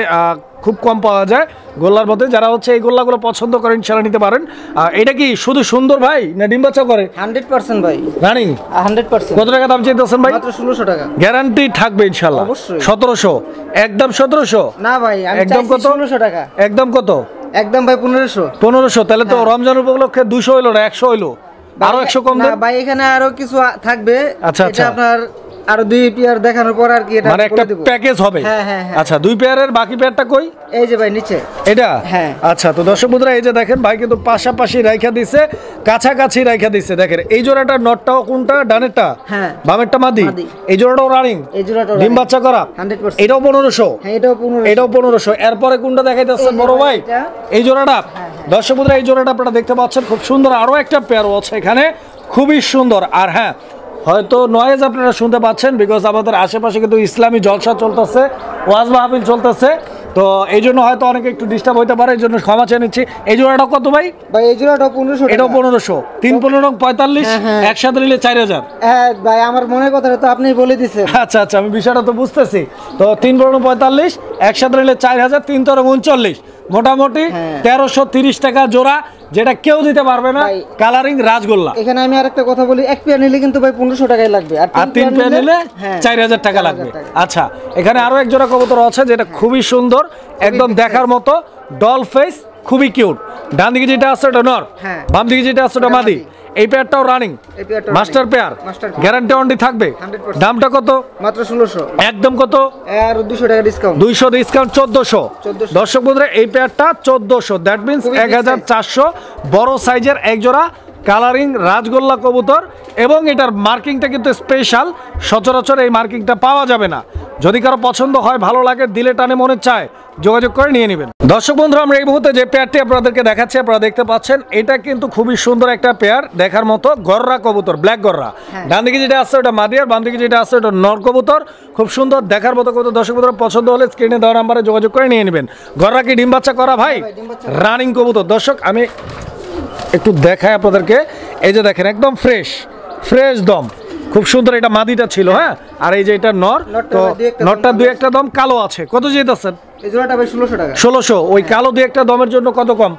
Speaker 1: খুব কম পাওয়া যায় গোল্লার মধ্যে। যারা হচ্ছে এই গোল্লাগুলো পছন্দ করেন ইনশাআল্লাহ নিতে পারেন। এটা কি শুধু সুন্দর ভাই না ডিম বাচ্চা করে?
Speaker 2: 100% ভাই,
Speaker 1: রানিং
Speaker 2: 100%।
Speaker 1: কত টাকা দাম চাইতেছেন ভাই?
Speaker 2: মাত্র 1600 টাকা।
Speaker 1: গ্যারান্টি থাকবে ইনশাআল্লাহ?
Speaker 2: অবশ্যই।
Speaker 1: 1700 একদম? 1700
Speaker 2: না ভাই, আমি
Speaker 1: একদম কত?
Speaker 2: 1600 টাকা
Speaker 1: একদম কত?
Speaker 2: একদম ভাই 1500।
Speaker 1: 1500 তাহলে তো রমজান উপলক্ষে 200 হইলো না, 100 হইলো, আরো 100 কম দেন
Speaker 2: না ভাই, এখানে আরো কিছু থাকবে।
Speaker 1: আচ্ছা
Speaker 2: এটা আপনার আর 2 পেয়ার দেখানোর পর আর কি এটা
Speaker 1: মানে একটা
Speaker 2: বলে দেব।
Speaker 1: প্যাকেজ হবে।
Speaker 2: হ্যাঁ, হ্যাঁ, হ্যাঁ।
Speaker 1: আচ্ছা 2 পেয়ারের বাকি পেয়ারটা কই?
Speaker 2: এই যে ভাই নিচে।
Speaker 1: এটা
Speaker 2: হ্যাঁ।
Speaker 1: আচ্ছা, তো দর্শক বন্ধুরা এই যে দেখেন ভাই কিন্তু পাশাপাশি রাইখা দিছে, কাছাকাছি রাইখা দিছে। দেখেন এই জোড়াটা নটটাও কোনটা? ডানেরটা?
Speaker 2: হ্যাঁ।
Speaker 1: বামেরটা মাদি।
Speaker 2: মাদি।
Speaker 1: এই জোড়াটাও রানিং?
Speaker 2: এই জোড়াটাও
Speaker 1: ডিম
Speaker 2: running।
Speaker 1: বাচ্চা করা?
Speaker 2: 100%।
Speaker 1: এটাও 1500?
Speaker 2: হ্যাঁ এটাও 15।
Speaker 1: এটাও 1500। এরপরে কোনটা দেখাইতেছেন
Speaker 2: এই যে
Speaker 1: বড়
Speaker 2: ভাই
Speaker 1: ভাই?
Speaker 2: এটা।
Speaker 1: এই জোড়াটা দর্শক বন্ধুরা এই জোড়াটা আপনারা দেখতে পাচ্ছেন, খুব সুন্দর। আরো একটা পেয়ার আছে এখানে, খুবই সুন্দর। আর হ্যাঁ, হয়তো নয়েজ আপনারা শুনতে পাচ্ছেন, বিকজ আমাদের আশেপাশে কিন্তু ইসলামী জলসা চলতেছে, ওয়াজ মাহফিল চলতেছে, তো এই জন্য হয়তো অনেকে একটু ডিস্টার্ব হইতে পারে, এই জন্য ক্ষমা চেয়ে নিচ্ছি। এই জোড়াটা কত ভাই?
Speaker 2: ভাই এই জোড়াটাও 1500 টাকা।
Speaker 1: এটাও 1500। 3 15 45,
Speaker 2: হ্যাঁ, হ্যাঁ।
Speaker 1: একসাথে নিলে 4000।
Speaker 2: হ্যাঁ ভাই আমার মনের কথাটা তো আপনি বলে দিয়েছেন।
Speaker 1: আচ্ছা আচ্ছা, আমি বিষয়টা তো বুঝতেছি। তো 3 15 45, একসাথে নিলে 4000, 3 13 39, মোটামুটি
Speaker 2: হ্যাঁ।
Speaker 1: 1330 টাকা জোড়া, যেটা কেউ দিতে পারবে না।
Speaker 2: ভাই,
Speaker 1: কালারিং রাজগোল্লা।
Speaker 2: এখানে আমি আরেকটা কথা বলি, এক পেয়ার নিলে কিন্তু ভাই 1500 টাকাই লাগবে,
Speaker 1: আর 3 পেয়ার নিলে
Speaker 2: হ্যাঁ
Speaker 1: 4000 টাকা
Speaker 2: 4000
Speaker 1: লাগবে।
Speaker 2: টাকা।
Speaker 1: আচ্ছা, এখানে আরো এক জোড়া কবুতর আছে যেটা খুবই সুন্দর, একদম
Speaker 2: big
Speaker 1: দেখার মতো, ডল ফেস, খুবই কিউট। ডান দিকে যেটা আছে ওটা নর,
Speaker 2: হ্যাঁ।
Speaker 1: বাম দিকে যেটা আছে ওটা
Speaker 2: ওটা
Speaker 1: মাদি।
Speaker 2: মাদি।
Speaker 1: এই পেয়ারটাও রানিং,
Speaker 2: এই পেয়ারটাও
Speaker 1: master
Speaker 2: running।
Speaker 1: Pair,
Speaker 2: master pair.
Speaker 1: Guarantee warranty থাকবে।
Speaker 2: 100%।
Speaker 1: দামটা কত?
Speaker 2: মাত্র 1600।
Speaker 1: একদম কত?
Speaker 2: আর 200 টাকা ডিসকাউন্ট।
Speaker 1: 200 ডিসকাউন্ট 1400।
Speaker 2: 1400
Speaker 1: দর্শক বন্ধুরা এই পেয়ারটা 1400, দ্যাট মিন্স
Speaker 2: খুবই big
Speaker 1: 1400। বড় সাইজের এক জোড়া কালারিং রাজগোল্লা কবুতর, এবং এটার মার্কিংটা কিন্তু স্পেশাল, সচরাচর এই মার্কিংটা পাওয়া যাবে না। যদি কারো পছন্দ হয়, ভালো লাগে, দিলে টানে মনে চায়, যোগাযোগ করে নিয়ে নেবেন। দর্শক বন্ধুরা আমরা এই মুহূর্তে যে পেয়ারটি আপনাদেরকে দেখাচ্ছি, আপনারা দেখতে পাচ্ছেন, এটা কিন্তু খুবই সুন্দর একটা পেয়ার, দেখার মতো। গররা কবুতর, ব্ল্যাক গররা। ডান দিকে যেটা আছে ওটা মাদি, আর বাম দিকে যেটা আছে ওটা নর কবুতর। খুব সুন্দর দেখার মতো কবুতর। দর্শক বন্ধুরা পছন্দ হলে স্ক্রিনে দেওয়া নাম্বারে যোগাযোগ করে নিয়ে নেবেন। গররা কি ডিম বাচ্চা করা ভাই?
Speaker 2: ভাই, ডিম বাচ্চা
Speaker 1: রানিং কবুতর। দর্শক আমি একটু দেখাই আপনাদেরকে, এই যে দেখেন একদম ফ্রেশ ফ্রেশ দম, খুব সুন্দর। এটা মাদিটা ছিল, হ্যাঁ। আর এই যে এটা নর,
Speaker 2: নরটা
Speaker 1: তো
Speaker 2: দুই একটা দম
Speaker 1: নরটা
Speaker 2: কালো
Speaker 1: দুই একটা দম কালো আছে। কত যেতেছেন?
Speaker 2: এই জোড়াটা ভাই 1600 টাকা।
Speaker 1: 1600। ওই কালো দুই একটা দমের জন্য কত কম?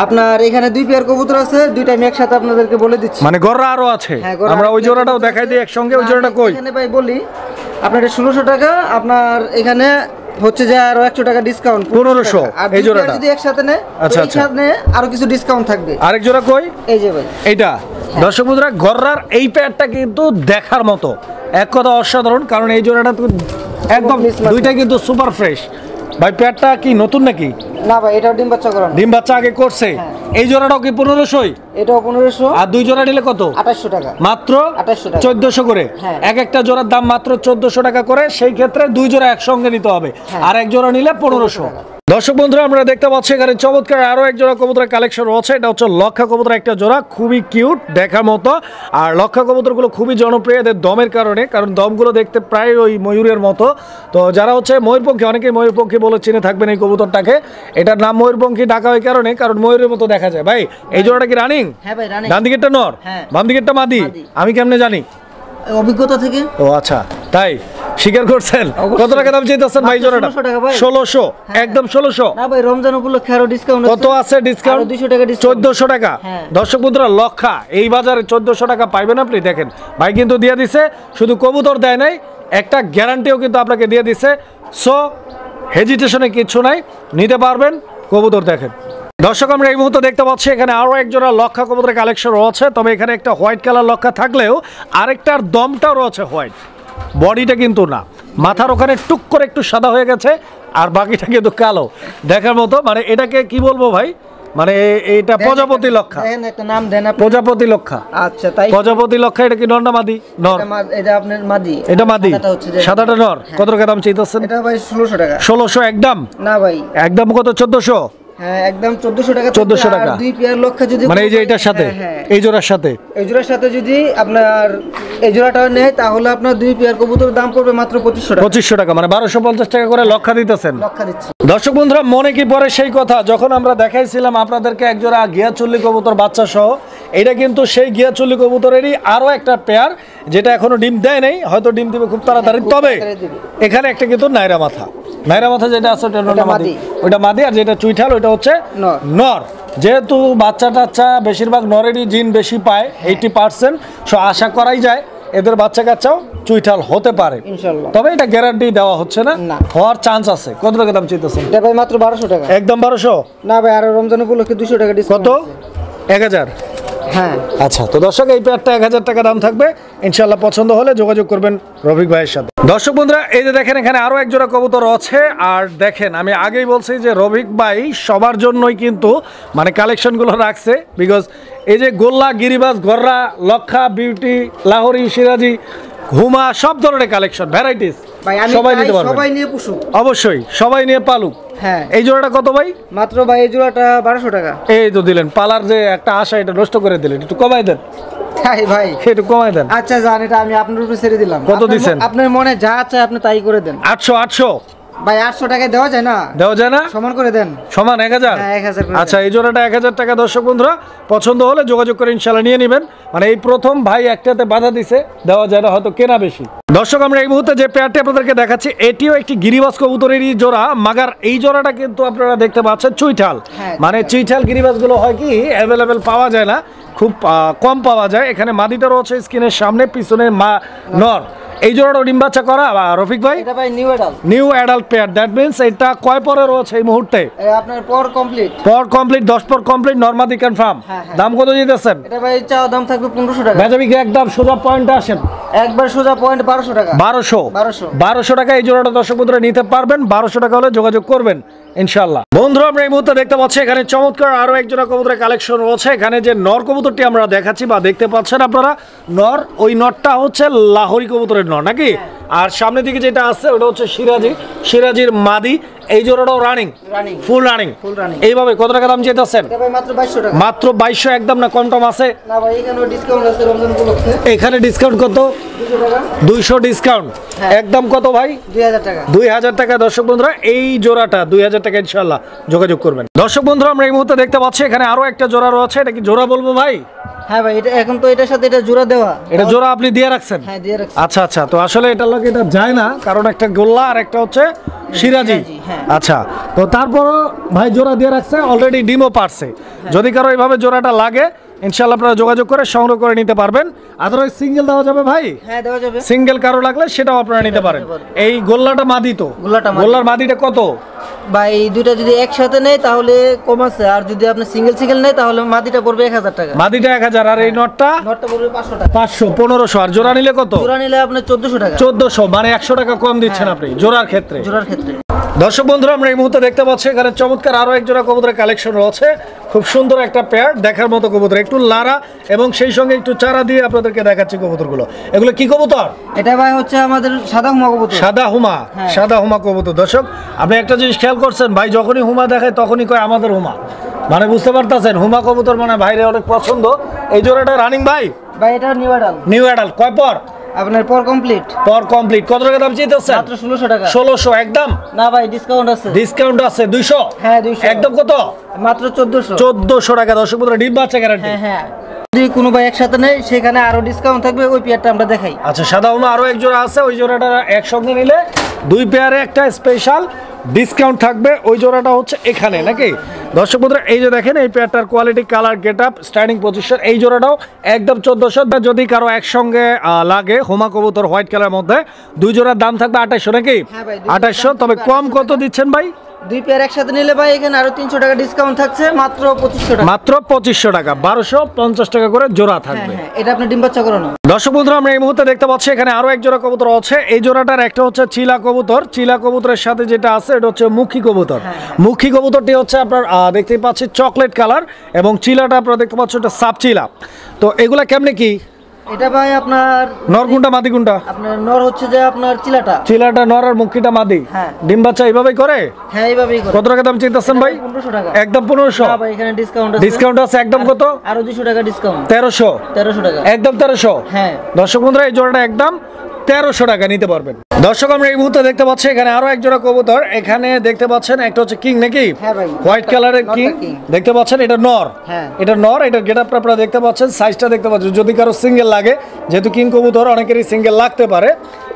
Speaker 2: আপনার এখানে 2 পেয়ার কবুতর আছে, দুইটা আমি একসাথে আপনাদেরকে বলে দিচ্ছি।
Speaker 1: মানে গররা আরো আছে,
Speaker 2: হ্যাঁ, গররা
Speaker 1: আমরা ওই
Speaker 2: আরেকটা
Speaker 1: জোড়াটাও
Speaker 2: কবুতর
Speaker 1: দেখাই
Speaker 2: আছে।
Speaker 1: দিই একসঙ্গে। ওই
Speaker 2: না,
Speaker 1: জোড়াটা কই?
Speaker 2: এখানে ভাই বলি আপনার এটা 1600 টাকা, আপনার এখানে হচ্ছে যে আরো 100 টাকা ডিসকাউন্ট,
Speaker 1: 1500
Speaker 2: আর
Speaker 1: এই
Speaker 2: এই
Speaker 1: জোড়াটা।
Speaker 2: যদি একসাথে নেয়,
Speaker 1: আচ্ছা,
Speaker 2: তো এইখানে আরো কিছু ডিসকাউন্ট থাকবে।
Speaker 1: আরেক জোড়া কই?
Speaker 2: এই যে ভাই
Speaker 1: এইটা। দর্শক বন্ধুরা গররার এই পেয়ারটা কিন্তু দেখার মতো, এক কথা অসাধারণ। কারণ এই জোড়াটা তো একদম
Speaker 2: mismatch।
Speaker 1: দুইটা কিন্তু সুপার ফ্রেশ। ভাই পেয়ারটা কি নতুন নাকি?
Speaker 2: না ভাই এটাও ডিম বাচ্চা করানো।
Speaker 1: ডিম বাচ্চা আগে করছে।
Speaker 2: হ্যাঁ।
Speaker 1: এই জোড়াটাও কি 1500?
Speaker 2: এটাও 1500।
Speaker 1: আর দুই জোড়া নিলে কত?
Speaker 2: 2800 টাকা।
Speaker 1: মাত্র
Speaker 2: 2800 টাকা।
Speaker 1: 1400 করে।
Speaker 2: হ্যাঁ।
Speaker 1: এক একটা জোড়ার দাম মাত্র 1400 টাকা করে। সেই ক্ষেত্রে দুই জোড়া একসঙ্গে নিতে হবে,
Speaker 2: হ্যাঁ।
Speaker 1: আর এক জোড়া নিলে 1500। দর্শক বন্ধুরা আমরা দেখতে পাচ্ছি এখানে চমৎকার আরো এক জোড়া কবুতরের কালেকশন রয়েছে। এটা হচ্ছে লক্ষা কবুতর একটা জোড়া, খুবই কিউট দেখার মতো। আর লক্ষা কবুতরগুলো খুবই জনপ্রিয় এদের দমের কারণে, কারণ দমগুলো দেখতে প্রায় ওই ময়ূরের মতো। তো যারা হচ্ছে ময়ূরপঙ্খী, অনেকেই ময়ূরপঙ্খী বলে চিনে থাকবেন এই কবুতরটাকে। এটার নাম ময়ূরপঙ্খী ডাকা ওই কারণে, কারণ ময়ূরের মতো দেখা যায়। ভাই এই জোড়াটা কি রানিং?
Speaker 2: হ্যাঁ ভাই রানিং।
Speaker 1: ডান দিকেরটা নর,
Speaker 2: হ্যাঁ।
Speaker 1: বাম দিকেরটা মাদি।
Speaker 2: মাদি।
Speaker 1: আমি কেমনে জানি?
Speaker 2: অভিজ্ঞতা থেকে।
Speaker 1: ও আচ্ছা, তাই স্বীকার করছেন?
Speaker 2: অবশ্যই।
Speaker 1: কত টাকা দাম চাইতেছেন ভাই
Speaker 2: মাত্র
Speaker 1: জোড়াটা?
Speaker 2: 1600 টাকা ভাই।
Speaker 1: 1600,
Speaker 2: হ্যাঁ।
Speaker 1: একদম 1600।
Speaker 2: না ভাই রমজান উপলক্ষে আরো ডিসকাউন্ট
Speaker 1: কত আছে ডিসকাউন্ট?
Speaker 2: 200 টাকা ডিসকাউন্ট।
Speaker 1: 1400 টাকা।
Speaker 2: হ্যাঁ।
Speaker 1: দর্শক বন্ধুরা লক্ষা এই বাজারে 1400 টাকা পাইবেন আপনি। দেখেন ভাই কিন্তু দিয়ে দিছে, শুধু কবুতর দেয় নাই, একটা গ্যারান্টিও কিন্তু আপনাকে দিয়ে দিছে। সো হেজিটেশনে কিছু নাই, নিতে পারবেন। কবুতর দেখেন দর্শক, আমরা এই মুহূর্তে দেখতে পাচ্ছি এখানে আরো এক জোড়া লক্ষা কবুতরের কালেকশন রয়েছে। তবে এখানে একটা হোয়াইট কালার লক্ষা থাকলেও আরেকটার দমটাও রয়েছে হোয়াইট, বডিটা কিন্তু না। মাথার ওখানে টুক করে একটু সাদা হয়ে গেছে, আর বাকিটা কিন্তু কালো দেখার মতো। মানে এটাকে কি বলবো ভাই, মানে এটা প্রজাপতি লক্ষা।
Speaker 2: দেখেন একটা নাম দেন আপনি।
Speaker 1: প্রজাপতি লক্ষা।
Speaker 2: আচ্ছা তাই।
Speaker 1: প্রজাপতি লক্ষা। এটা কি নর না মাদি? নর।
Speaker 2: এটা আপনার মাদি।
Speaker 1: এটা মাদি।
Speaker 2: সাদাটা হচ্ছে যে
Speaker 1: সাদাটা নর। কত টাকা দাম চাইতেছেন?
Speaker 2: এটা ভাই 1600 টাকা।
Speaker 1: 1600 একদম?
Speaker 2: না ভাই
Speaker 1: একদম কত? 1400?
Speaker 2: হ্যাঁ একদম 1400 টাকা।
Speaker 1: 1400 টাকা।
Speaker 2: আর 2 পেয়ার লক্ষা যদি
Speaker 1: মানে এই যে এটার সাথে,
Speaker 2: হ্যাঁ,
Speaker 1: এই জোড়ার সাথে,
Speaker 2: এই জোড়ার সাথে যদি আপনার এই জোড়াটা নেয়, তাহলে আপনার 2 পেয়ার কবুতরের দাম পড়বে মাত্র 2500 টাকা।
Speaker 1: 2500 টাকা, মানে 1250 টাকা করে লক্ষা দিতেছেন।
Speaker 2: লক্ষা দিচ্ছি।
Speaker 1: দর্শক বন্ধুরা মনে কি পড়ে সেই কথা, যখন আমরা দেখাইছিলাম আপনাদেরকে একজোড়া গিয়াচুল্লি কবুতর বাচ্চা সহ। এটা কিন্তু সেই গিয়াচুল্লি কবুতরেরই আরো একটা পেয়ার, যেটা এখনো ডিম দেয় নাই, হয়তো ডিম দিবে খুব তাড়াতাড়ি।
Speaker 2: খুব
Speaker 1: তবে
Speaker 2: তাড়াতাড়ি দিবে।
Speaker 1: এখানে একটা কিন্তু নাইরা মাথা, নাইরা মাথা যেটা আছে ওটা নর না
Speaker 2: ওটা
Speaker 1: মাদি?
Speaker 2: মাদি।
Speaker 1: ওটা মাদি। আর যেটা চুইঠাল ওটা হচ্ছে
Speaker 2: নর।
Speaker 1: নর। যেহেতু বাচ্চা টাচ্চা বেশিরভাগ নরেরই জিন বেশি পায়, 80%, সো আশা করাই যায় এদের বাচ্চা কাচ্চাও চুইঠাল হতে পারে
Speaker 2: ইনশাআল্লাহ।
Speaker 1: তবে এটা গ্যারান্টি দেওয়া হচ্ছে না,
Speaker 2: না।
Speaker 1: হওয়ার চান্স আছে। কত টাকা দাম চাইতেছেন?
Speaker 2: এটা ভাই মাত্র 1200 টাকা।
Speaker 1: একদম 1200?
Speaker 2: না ভাই আরো রমজান উপলক্ষে 200 টাকা ডিসকাউন্ট।
Speaker 1: কত? 1000?
Speaker 2: হ্যাঁ।
Speaker 1: আচ্ছা, তো দর্শক এই পেয়ারটা 1000 টাকা দাম থাকবে। ইনশাআল্লাহ পছন্দ হলে যোগাযোগ করবেন রফিক ভাইয়ের সাথে। দর্শক বন্ধুরা, এই যে দেখেন এখানে আরো এক জোড়া কবুতর আছে। আর দেখেন আমি আগেই বলছি যে রফিক ভাই সবার জন্যই কিন্তু মানে কালেকশনগুলো রাখছে, বিকজ এই যে গোল্লা, গিরিবাজ, গররা, লক্ষা, বিউটি, লাহোরি, সিরাজি, হুমা সব ধরনের কালেকশন ভ্যারাইটিস
Speaker 2: ভাই আমি
Speaker 1: সবাই নিতে পারবে।
Speaker 2: সবাই নিয়ে পুষুক।
Speaker 1: অবশ্যই সবাই নিয়ে পালুক।
Speaker 2: হ্যাঁ।
Speaker 1: এই জোড়াটা কত ভাই?
Speaker 2: মাত্র ভাই এই জোড়াটা 1200 টাকা।
Speaker 1: এই তো দিলেন, পালার যে একটা আশা এটা নষ্ট করে দিলেন, একটু কমাই দেন।
Speaker 2: তাই ভাই
Speaker 1: একটু কমাই দেন।
Speaker 2: আচ্ছা জান, এটা আমি আপনার উপরে ছেড়ে দিলাম।
Speaker 1: কত দিছেন?
Speaker 2: আপনার মনে যা আছে আপনি তাই করে দেন।
Speaker 1: 800
Speaker 2: ভাই 800 টাকায় দেওয়া যায় না?
Speaker 1: দেওয়া যায় না?
Speaker 2: সমান করে দেন।
Speaker 1: সমান 1000?
Speaker 2: হ্যাঁ, 1000 করে
Speaker 1: আচ্ছা, এই জোড়াটা 1000 টাকা। দর্শক বন্ধুরা পছন্দ হলে যোগাযোগ করে ইনশাআল্লাহ নিয়ে নেবেন। মানে এই প্রথম ভাই একটাতে বাধা দিছে, দেওয়া যায় না, হয়তো কেনা বেশি। দর্শক আমরা এই মুহূর্তে যে পেয়ারটি আপনাদেরকে দেখাচ্ছি এটিও একটি গিরিবাজ কবুতরেরই জোড়া, মাগার এই জোড়াটা কিন্তু আপনারা দেখতে পাচ্ছেন চুইঠাল।
Speaker 2: হ্যাঁ,
Speaker 1: মানে চুইঠাল গিরিবাজগুলো হয় কি অ্যাভেলেবেল পাওয়া যায় না, খুব কম পাওয়া যায়। এখানে মাদিটা রয়েছে স্ক্রিনের সামনে, পিছনে মা নর। এই জোড়াটা ডিম বাচ্চা করা রফিক ভাই?
Speaker 2: এটা ভাই new adult.
Speaker 1: New adult pair, that means এটা কয় পরে রয়েছে এই মুহূর্তে?
Speaker 2: আপনার পর কমপ্লিট।
Speaker 1: পর কমপ্লিট, 10 পর কমপ্লিট, নরমাদি কনফার্ম।
Speaker 2: হ্যাঁ, হ্যাঁ।
Speaker 1: দাম কত দিতেছেন?
Speaker 2: এটা ভাই চাওয়া দাম থাকবে 1500 টাকা।
Speaker 1: বেচাবিক্রি একদম সোজা পয়েন্টে আসেন,
Speaker 2: একবার সোজা পয়েন্ট 1200 টাকা।
Speaker 1: 1200 টাকা এই জোড়াটা দর্শক বন্ধুরা নিতে পারবেন। 1200 টাকা হলে যোগাযোগ করবেন ইনশাআল্লাহ। বন্ধুরা আমরা এই মুহূর্তে দেখতে পাচ্ছি এখানে চমৎকার আরো এক জোড়া কবুতরের কালেকশন রয়েছে। এখানে যে নর কবুতরটি আমরা দেখাচ্ছি বা দেখতে পাচ্ছেন আপনারা, নর, ওই নরটা হচ্ছে লাহোরি কবুতরের নর নাকি? আর সামনের দিকে যেটা আছে ওটা হচ্ছে সিরাজি, সিরাজির মাদি। এই জোড়াটাও রানিং, ফুল রানিং। এইভাবে কত টাকা দাম চেয়েছেন?
Speaker 2: এটা ভাই মাত্র 2200 টাকা।
Speaker 1: মাত্র 2200 একদম, না কম টম আছে?
Speaker 2: না ভাই এখানে ডিসকাউন্ট আছে রমজান উপলক্ষে।
Speaker 1: এখানে ডিসকাউন্ট কত?
Speaker 2: 200 টাকা।
Speaker 1: 200 ডিসকাউন্ট।
Speaker 2: হ্যাঁ।
Speaker 1: একদম কত ভাই?
Speaker 2: 2000 টাকা।
Speaker 1: 2000 টাকা। দর্শক বন্ধুরা এই জোড়াটা 2000 টাকা ইনশাআল্লাহ যোগাযোগ করবেন। দর্শক বন্ধুরা আমরা এই মুহূর্তে দেখতে পাচ্ছি এখানে আরো একটা জোড়া রয়েছে। এটা কি জোড়া বলবো ভাই?
Speaker 2: হ্যাঁ ভাই, এটা এখন তো এটার সাথে এটা জোড়া দেওয়া।
Speaker 1: এটা জোড়া আপনি দিয়ে রাখছেন?
Speaker 2: হ্যাঁ, দিয়ে রাখছি।
Speaker 1: আচ্ছা আচ্ছা, তো আসলে এটা লোক এটা যায় না, কারণ একটা গোল্লা আর একটা হচ্ছে সিরাজি।
Speaker 2: হ্যাঁ।
Speaker 1: আচ্ছা, তো তারপরও ভাই জোড়া দিয়ে রাখছে, অলরেডি ডিমও পারছে। যদি কারো এইভাবে জোড়াটা লাগে ইনশাআল্লাহ আপনারা যোগাযোগ করে সংগ্রহ করে নিতে পারবেন। আদারওয়াইজ সিঙ্গেল দেওয়া যাবে ভাই?
Speaker 2: হ্যাঁ, দেওয়া যাবে।
Speaker 1: সিঙ্গেল কারো লাগলে সেটাও আপনারা নিতে পারেন। এই গোল্লাটা মাদি তো? গোল্লার মাদিটা কত
Speaker 2: ভাই? দুইটা যদি একসাথে নেয় তাহলে কম আছে, আর যদি আপনি সিঙ্গেল সিঙ্গেল নেয় তাহলে মাদিটা পড়বে 1000 টাকা।
Speaker 1: মাদিটা 1000, আর এই নটটা?
Speaker 2: নটটা পড়বে 500 টাকা।
Speaker 1: 500, 1500। আর জোড়া নিলে কত?
Speaker 2: জোড়া নিলে আপনি 1400 টাকা।
Speaker 1: 1400, মানে 100 টাকা কম দিচ্ছেন আপনি জোড়ার ক্ষেত্রে।
Speaker 2: জোড়ার ক্ষেত্রে।
Speaker 1: দর্শক বন্ধুরা আমরা এই মুহূর্তে দেখতে পাচ্ছি এখানে চমৎকার আরো এক জোড়া কবুতরের কালেকশন রয়েছে। খুব সুন্দর একটা পেয়ার, দেখার মতো কবুতর, একটু লারা এবং সেই সঙ্গে একটু চারা দিয়ে আপনাদেরকে দেখাচ্ছি কবুতরগুলো। এগুলো কি কবুতর?
Speaker 2: এটা ভাই হচ্ছে আমাদের সাদা হুমা কবুতর।
Speaker 1: সাদা হুমা।
Speaker 2: হ্যাঁ।
Speaker 1: সাদা হুমা কবুতর। দর্শক আপনি একটা জিনিস খেয়াল করছেন, ভাই যখনই হুমা দেখায় তখনই কয় আমাদের হুমা, মানে বুঝতে পারতেছেন হুমা কবুতর মানে ভাইরে অনেক পছন্দ। এই জোড়াটা রানিং ভাই?
Speaker 2: ভাই এটা নিউ অ্যাডাল্ট।
Speaker 1: নিউ অ্যাডাল্ট, কয় পর?
Speaker 2: আপনার পর কমপ্লিট।
Speaker 1: পর কমপ্লিট। কত টাকা দাম চাইতেছেন?
Speaker 2: মাত্র 1600 টাকা।
Speaker 1: 1600 একদম?
Speaker 2: না ভাই, ডিসকাউন্ট আছে।
Speaker 1: ডিসকাউন্ট আছে 200?
Speaker 2: হ্যাঁ, 200
Speaker 1: একদম কত?
Speaker 2: মাত্র 1400।
Speaker 1: 1400 টাকা। দর্শক বন্ধুরা ডিম বাচ্চা গ্যারান্টি।
Speaker 2: হ্যাঁ হ্যাঁ, যদি কোনো ভাই একসাথে নেয় সেখানে আরো ডিসকাউন্ট থাকবে। ওই পেয়ারটা আমরা দেখাই।
Speaker 1: আচ্ছা, সাদা হুমা আরো এক জোড়া আছে, ওই জোড়াটা একসঙ্গে নিলে দুই পেয়ারে একটা স্পেশাল ডিসকাউন্ট থাকবে। ওই জোড়াটা হচ্ছে এখানে নাকি? দর্শক বন্ধুরা এই যে দেখেন এই পেয়ারটার quality, colour, get up, standing position, এই জোড়াটাও একদম 1400। যদি কারো একসঙ্গে লাগে হোমা কবুতর হোয়াইট কালার মধ্যে, দুই জোড়ার দাম থাকবে 2800 নাকি?
Speaker 2: হ্যাঁ ভাই,
Speaker 1: 2800। তবে কম কত দিচ্ছেন ভাই?
Speaker 2: দুই পেয়ার একসাথে নিলে ভাই এখানে আরো 300 টাকা ডিসকাউন্ট থাকছে, মাত্র 2500 টাকা।
Speaker 1: মাত্র 2500 টাকা, 1250 টাকা করে জোড়া থাকবে।
Speaker 2: হ্যাঁ, এটা আপনি ডিম বাচ্চা করানো।
Speaker 1: দর্শক বন্ধুরা আমরা এই মুহূর্তে দেখতে পাচ্ছি এখানে আরো এক জোড়া কবুতর আছে। এই জোড়াটার একটা হচ্ছে চিলা কবুতর। চিলা কবুতরের সাথে যেটা আছে এটা হচ্ছে মুখী কবুতর। মুখী কবুতরটি হচ্ছে আপনার দেখতেই পাচ্ছি চকলেট কালার, এবং চিলাটা আপনারা দেখতে পাচ্ছেন এটা সাপ চিলা। তো এগুলা কেমনে কি?
Speaker 2: এটা ভাই আপনার
Speaker 1: নর কোনটা মাদি কোনটা?
Speaker 2: আপনার নর হচ্ছে যে আপনার চিলাটা।
Speaker 1: চিলাটা নর আর মুখীটা মাদি।
Speaker 2: হ্যাঁ।
Speaker 1: ডিম বাচ্চা এইভাবেই করে?
Speaker 2: হ্যাঁ, এইভাবেই করে।
Speaker 1: কত টাকা দাম চাইতেছেন ভাই?
Speaker 2: 1500 টাকা।
Speaker 1: একদম 1500?
Speaker 2: না ভাই, এখানে ডিসকাউন্ট আছে।
Speaker 1: ডিসকাউন্ট আছে একদম কত?
Speaker 2: আরো 200 টাকা ডিসকাউন্ট।
Speaker 1: 1300?
Speaker 2: 1300 টাকা।
Speaker 1: একদম 1300?
Speaker 2: হ্যাঁ।
Speaker 1: দর্শক বন্ধুরা এই জোড়াটা একদম 1300 টাকা নিতে পারবেন। দর্শক আমরা এই মুহূর্তে দেখতে পাচ্ছি এখানে আরো এক জোড়া কবুতর। এখানে দেখতে পাচ্ছেন একটা হচ্ছে কিং নাকি?
Speaker 2: হ্যাঁ ভাই,
Speaker 1: হোয়াইট কালারের কিং দেখতে পাচ্ছেন। এটা নর।
Speaker 2: হ্যাঁ।
Speaker 1: এটা নর। এটার গেটআপটা আপনারা দেখতে পাচ্ছেন, সাইজটা দেখতে পাচ্ছেন। যদি কারো সিঙ্গেল লাগে, যেহেতু কিং কবুতর অনেকেরই সিঙ্গেল লাগতে পারে।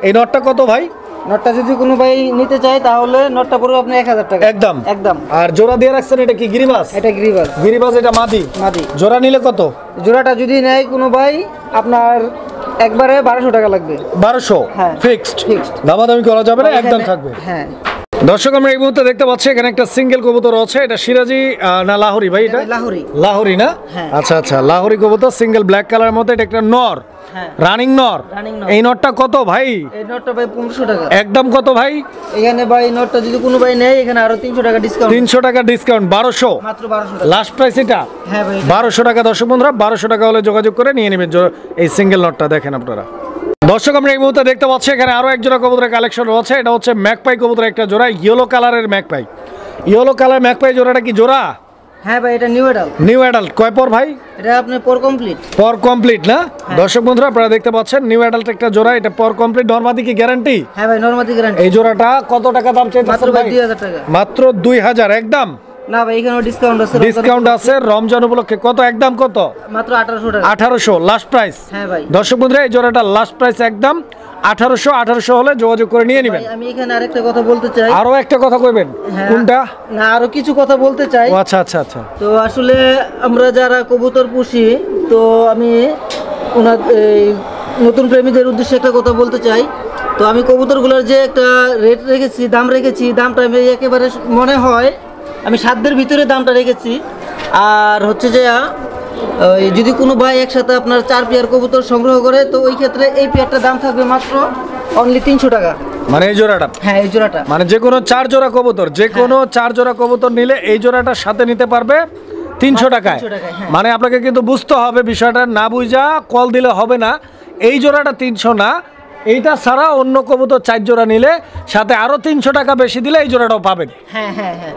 Speaker 1: এই নটটা কত ভাই?
Speaker 2: নটটা যদি কোনো ভাই নিতে চায় তাহলে নটটা পড়বে আপনি 1000 টাকা।
Speaker 1: একদম
Speaker 2: একদম।
Speaker 1: আর জোড়া দিয়ে রাখছেন এটা কি গিরিবাজ?
Speaker 2: এটা গিরিবাজ।
Speaker 1: গিরিবাজ, এটা মাদি।
Speaker 2: মাদি।
Speaker 1: জোড়া নিলে কত?
Speaker 2: জোড়াটা যদি নেয় কোনো ভাই আপনার একবারে 1200 টাকা লাগবে।
Speaker 1: 1200?
Speaker 2: হ্যাঁ।
Speaker 1: ফিক্সড?
Speaker 2: ফিক্সড।
Speaker 1: দামাদামি করা যাবে না, একদম থাকবে।
Speaker 2: হ্যাঁ।
Speaker 1: দর্শক আমরা এই মুহূর্তে দেখতে পাচ্ছি এখানে একটা সিঙ্গেল কবুতর আছে, এটা সিরাজি না লাহোরি ভাই? এটা
Speaker 2: লাহোরি।
Speaker 1: লাহোরি না?
Speaker 2: হ্যাঁ।
Speaker 1: আচ্ছা আচ্ছা, লাহোরি কবুতর সিঙ্গেল ব্ল্যাক কালারের মধ্যে, এটা একটা নর,
Speaker 2: হ্যাঁ
Speaker 1: রানিং নর।
Speaker 2: রানিং নর।
Speaker 1: এই নরটা কত ভাই?
Speaker 2: এই নটটা ভাই 1500 টাকা।
Speaker 1: একদম কত ভাই?
Speaker 2: এখানে ভাই নটটা যদি কোনো ভাই নেয় এখানে আরো 300 টাকা ডিসকাউন্ট।
Speaker 1: 300 টাকা ডিসকাউন্ট, 1200
Speaker 2: মাত্র 1200 টাকা।
Speaker 1: লাস্ট প্রাইস এটা?
Speaker 2: হ্যাঁ ভাই।
Speaker 1: 1200 টাকা। দর্শক বন্ধুরা 1200 টাকা হলে যোগাযোগ করে নিয়ে নেবেন এই সিঙ্গেল নটটা। দেখেন আপনারা দর্শক আমরা এই মুহূর্তে দেখতে পাচ্ছি এখানে আরো এক জোড়া কবুতরের কালেকশন রয়েছে। এটা হচ্ছে ম্যাকপাই কবুতরের একটা জোড়া, ইয়েলো কালারের ম্যাকপাই। ইয়েলো কালার ম্যাকপাই জোড়াটা কি জোড়া?
Speaker 2: হ্যাঁ ভাই এটা নিউ অ্যাডাল্ট।
Speaker 1: নিউ অ্যাডাল্ট কয় পর ভাই?
Speaker 2: এটা আপনি পর কমপ্লিট।
Speaker 1: পর কমপ্লিট না? দর্শক বন্ধুরা আপনারা দেখতে পাচ্ছেন নিউ অ্যাডাল্ট একটা জোড়া, এটা পর কমপ্লিট। নরমাদি কি গ্যারান্টি?
Speaker 2: হ্যাঁ ভাই নরমাদি গ্যারান্টি।
Speaker 1: এই জোড়াটা কত টাকা দাম চাইতেছেন
Speaker 2: মাত্র ভাই
Speaker 1: ভাই?
Speaker 2: 2000 টাকা।
Speaker 1: মাত্র 2000 একদম?
Speaker 2: না ভাই এখানেও ডিসকাউন্ট আছে।
Speaker 1: ডিসকাউন্ট আছে রমজান উপলক্ষে। কত একদম কত?
Speaker 2: মাত্র 1800 টাকা।
Speaker 1: 1800 লাস্ট প্রাইস?
Speaker 2: হ্যাঁ ভাই।
Speaker 1: দর্শক বন্ধুরা এই জোড়াটা লাস্ট প্রাইস একদম 1800 হলে যোগাযোগ করে নিয়ে নেবেন।
Speaker 2: ভাই আমি এখানে আরেকটা কথা বলতে চাই।
Speaker 1: আরো একটা কথা কইবেন?
Speaker 2: হ্যাঁ।
Speaker 1: কোনটা?
Speaker 2: না আরো কিছু কথা বলতে চাই।
Speaker 1: ও আচ্ছা আচ্ছা আচ্ছা।
Speaker 2: তো আসলে আমরা যারা কবুতর পুষি, তো আমি এই নতুন প্রেমীদের উদ্দেশ্যে একটা কথা বলতে চাই। তো আমি কবুতরগুলোর যে একটা রেট রেখেছি, দাম রেখেছি, দামটা আমি একেবারে মনে হয় আমি সাধ্যের ভিতরে দামটা রেখেছি। আর হচ্ছে যে যদি কোনো ভাই একসাথে আপনার 4 পেয়ার কবুতর সংগ্রহ করে, তো ওই ক্ষেত্রে এই পেয়ারটার দাম থাকবে মাত্র অনলি 300 টাকা।
Speaker 1: মানে এই জোড়াটা?
Speaker 2: হ্যাঁ এই জোড়াটা।
Speaker 1: মানে যে কোনো 4 জোড়া কবুতর, যে কোনো 4 জোড়া কবুতর নিলে এই জোড়াটার সাথে নিতে পারবে 300 টাকায়।
Speaker 2: 300 টাকায়, হ্যাঁ।
Speaker 1: মানে আপনাকে কিন্তু বুঝতে হবে বিষয়টা, না বুঝা কল দিলে হবে না। এই জোড়াটা 300 না, এইটা ছাড়া অন্য কবুতর 4 জোড়া নিলে সাথে আরো 300 টাকা বেশি দিলে এই জোড়াটাও পাবেন।
Speaker 2: হ্যাঁ হ্যাঁ হ্যাঁ।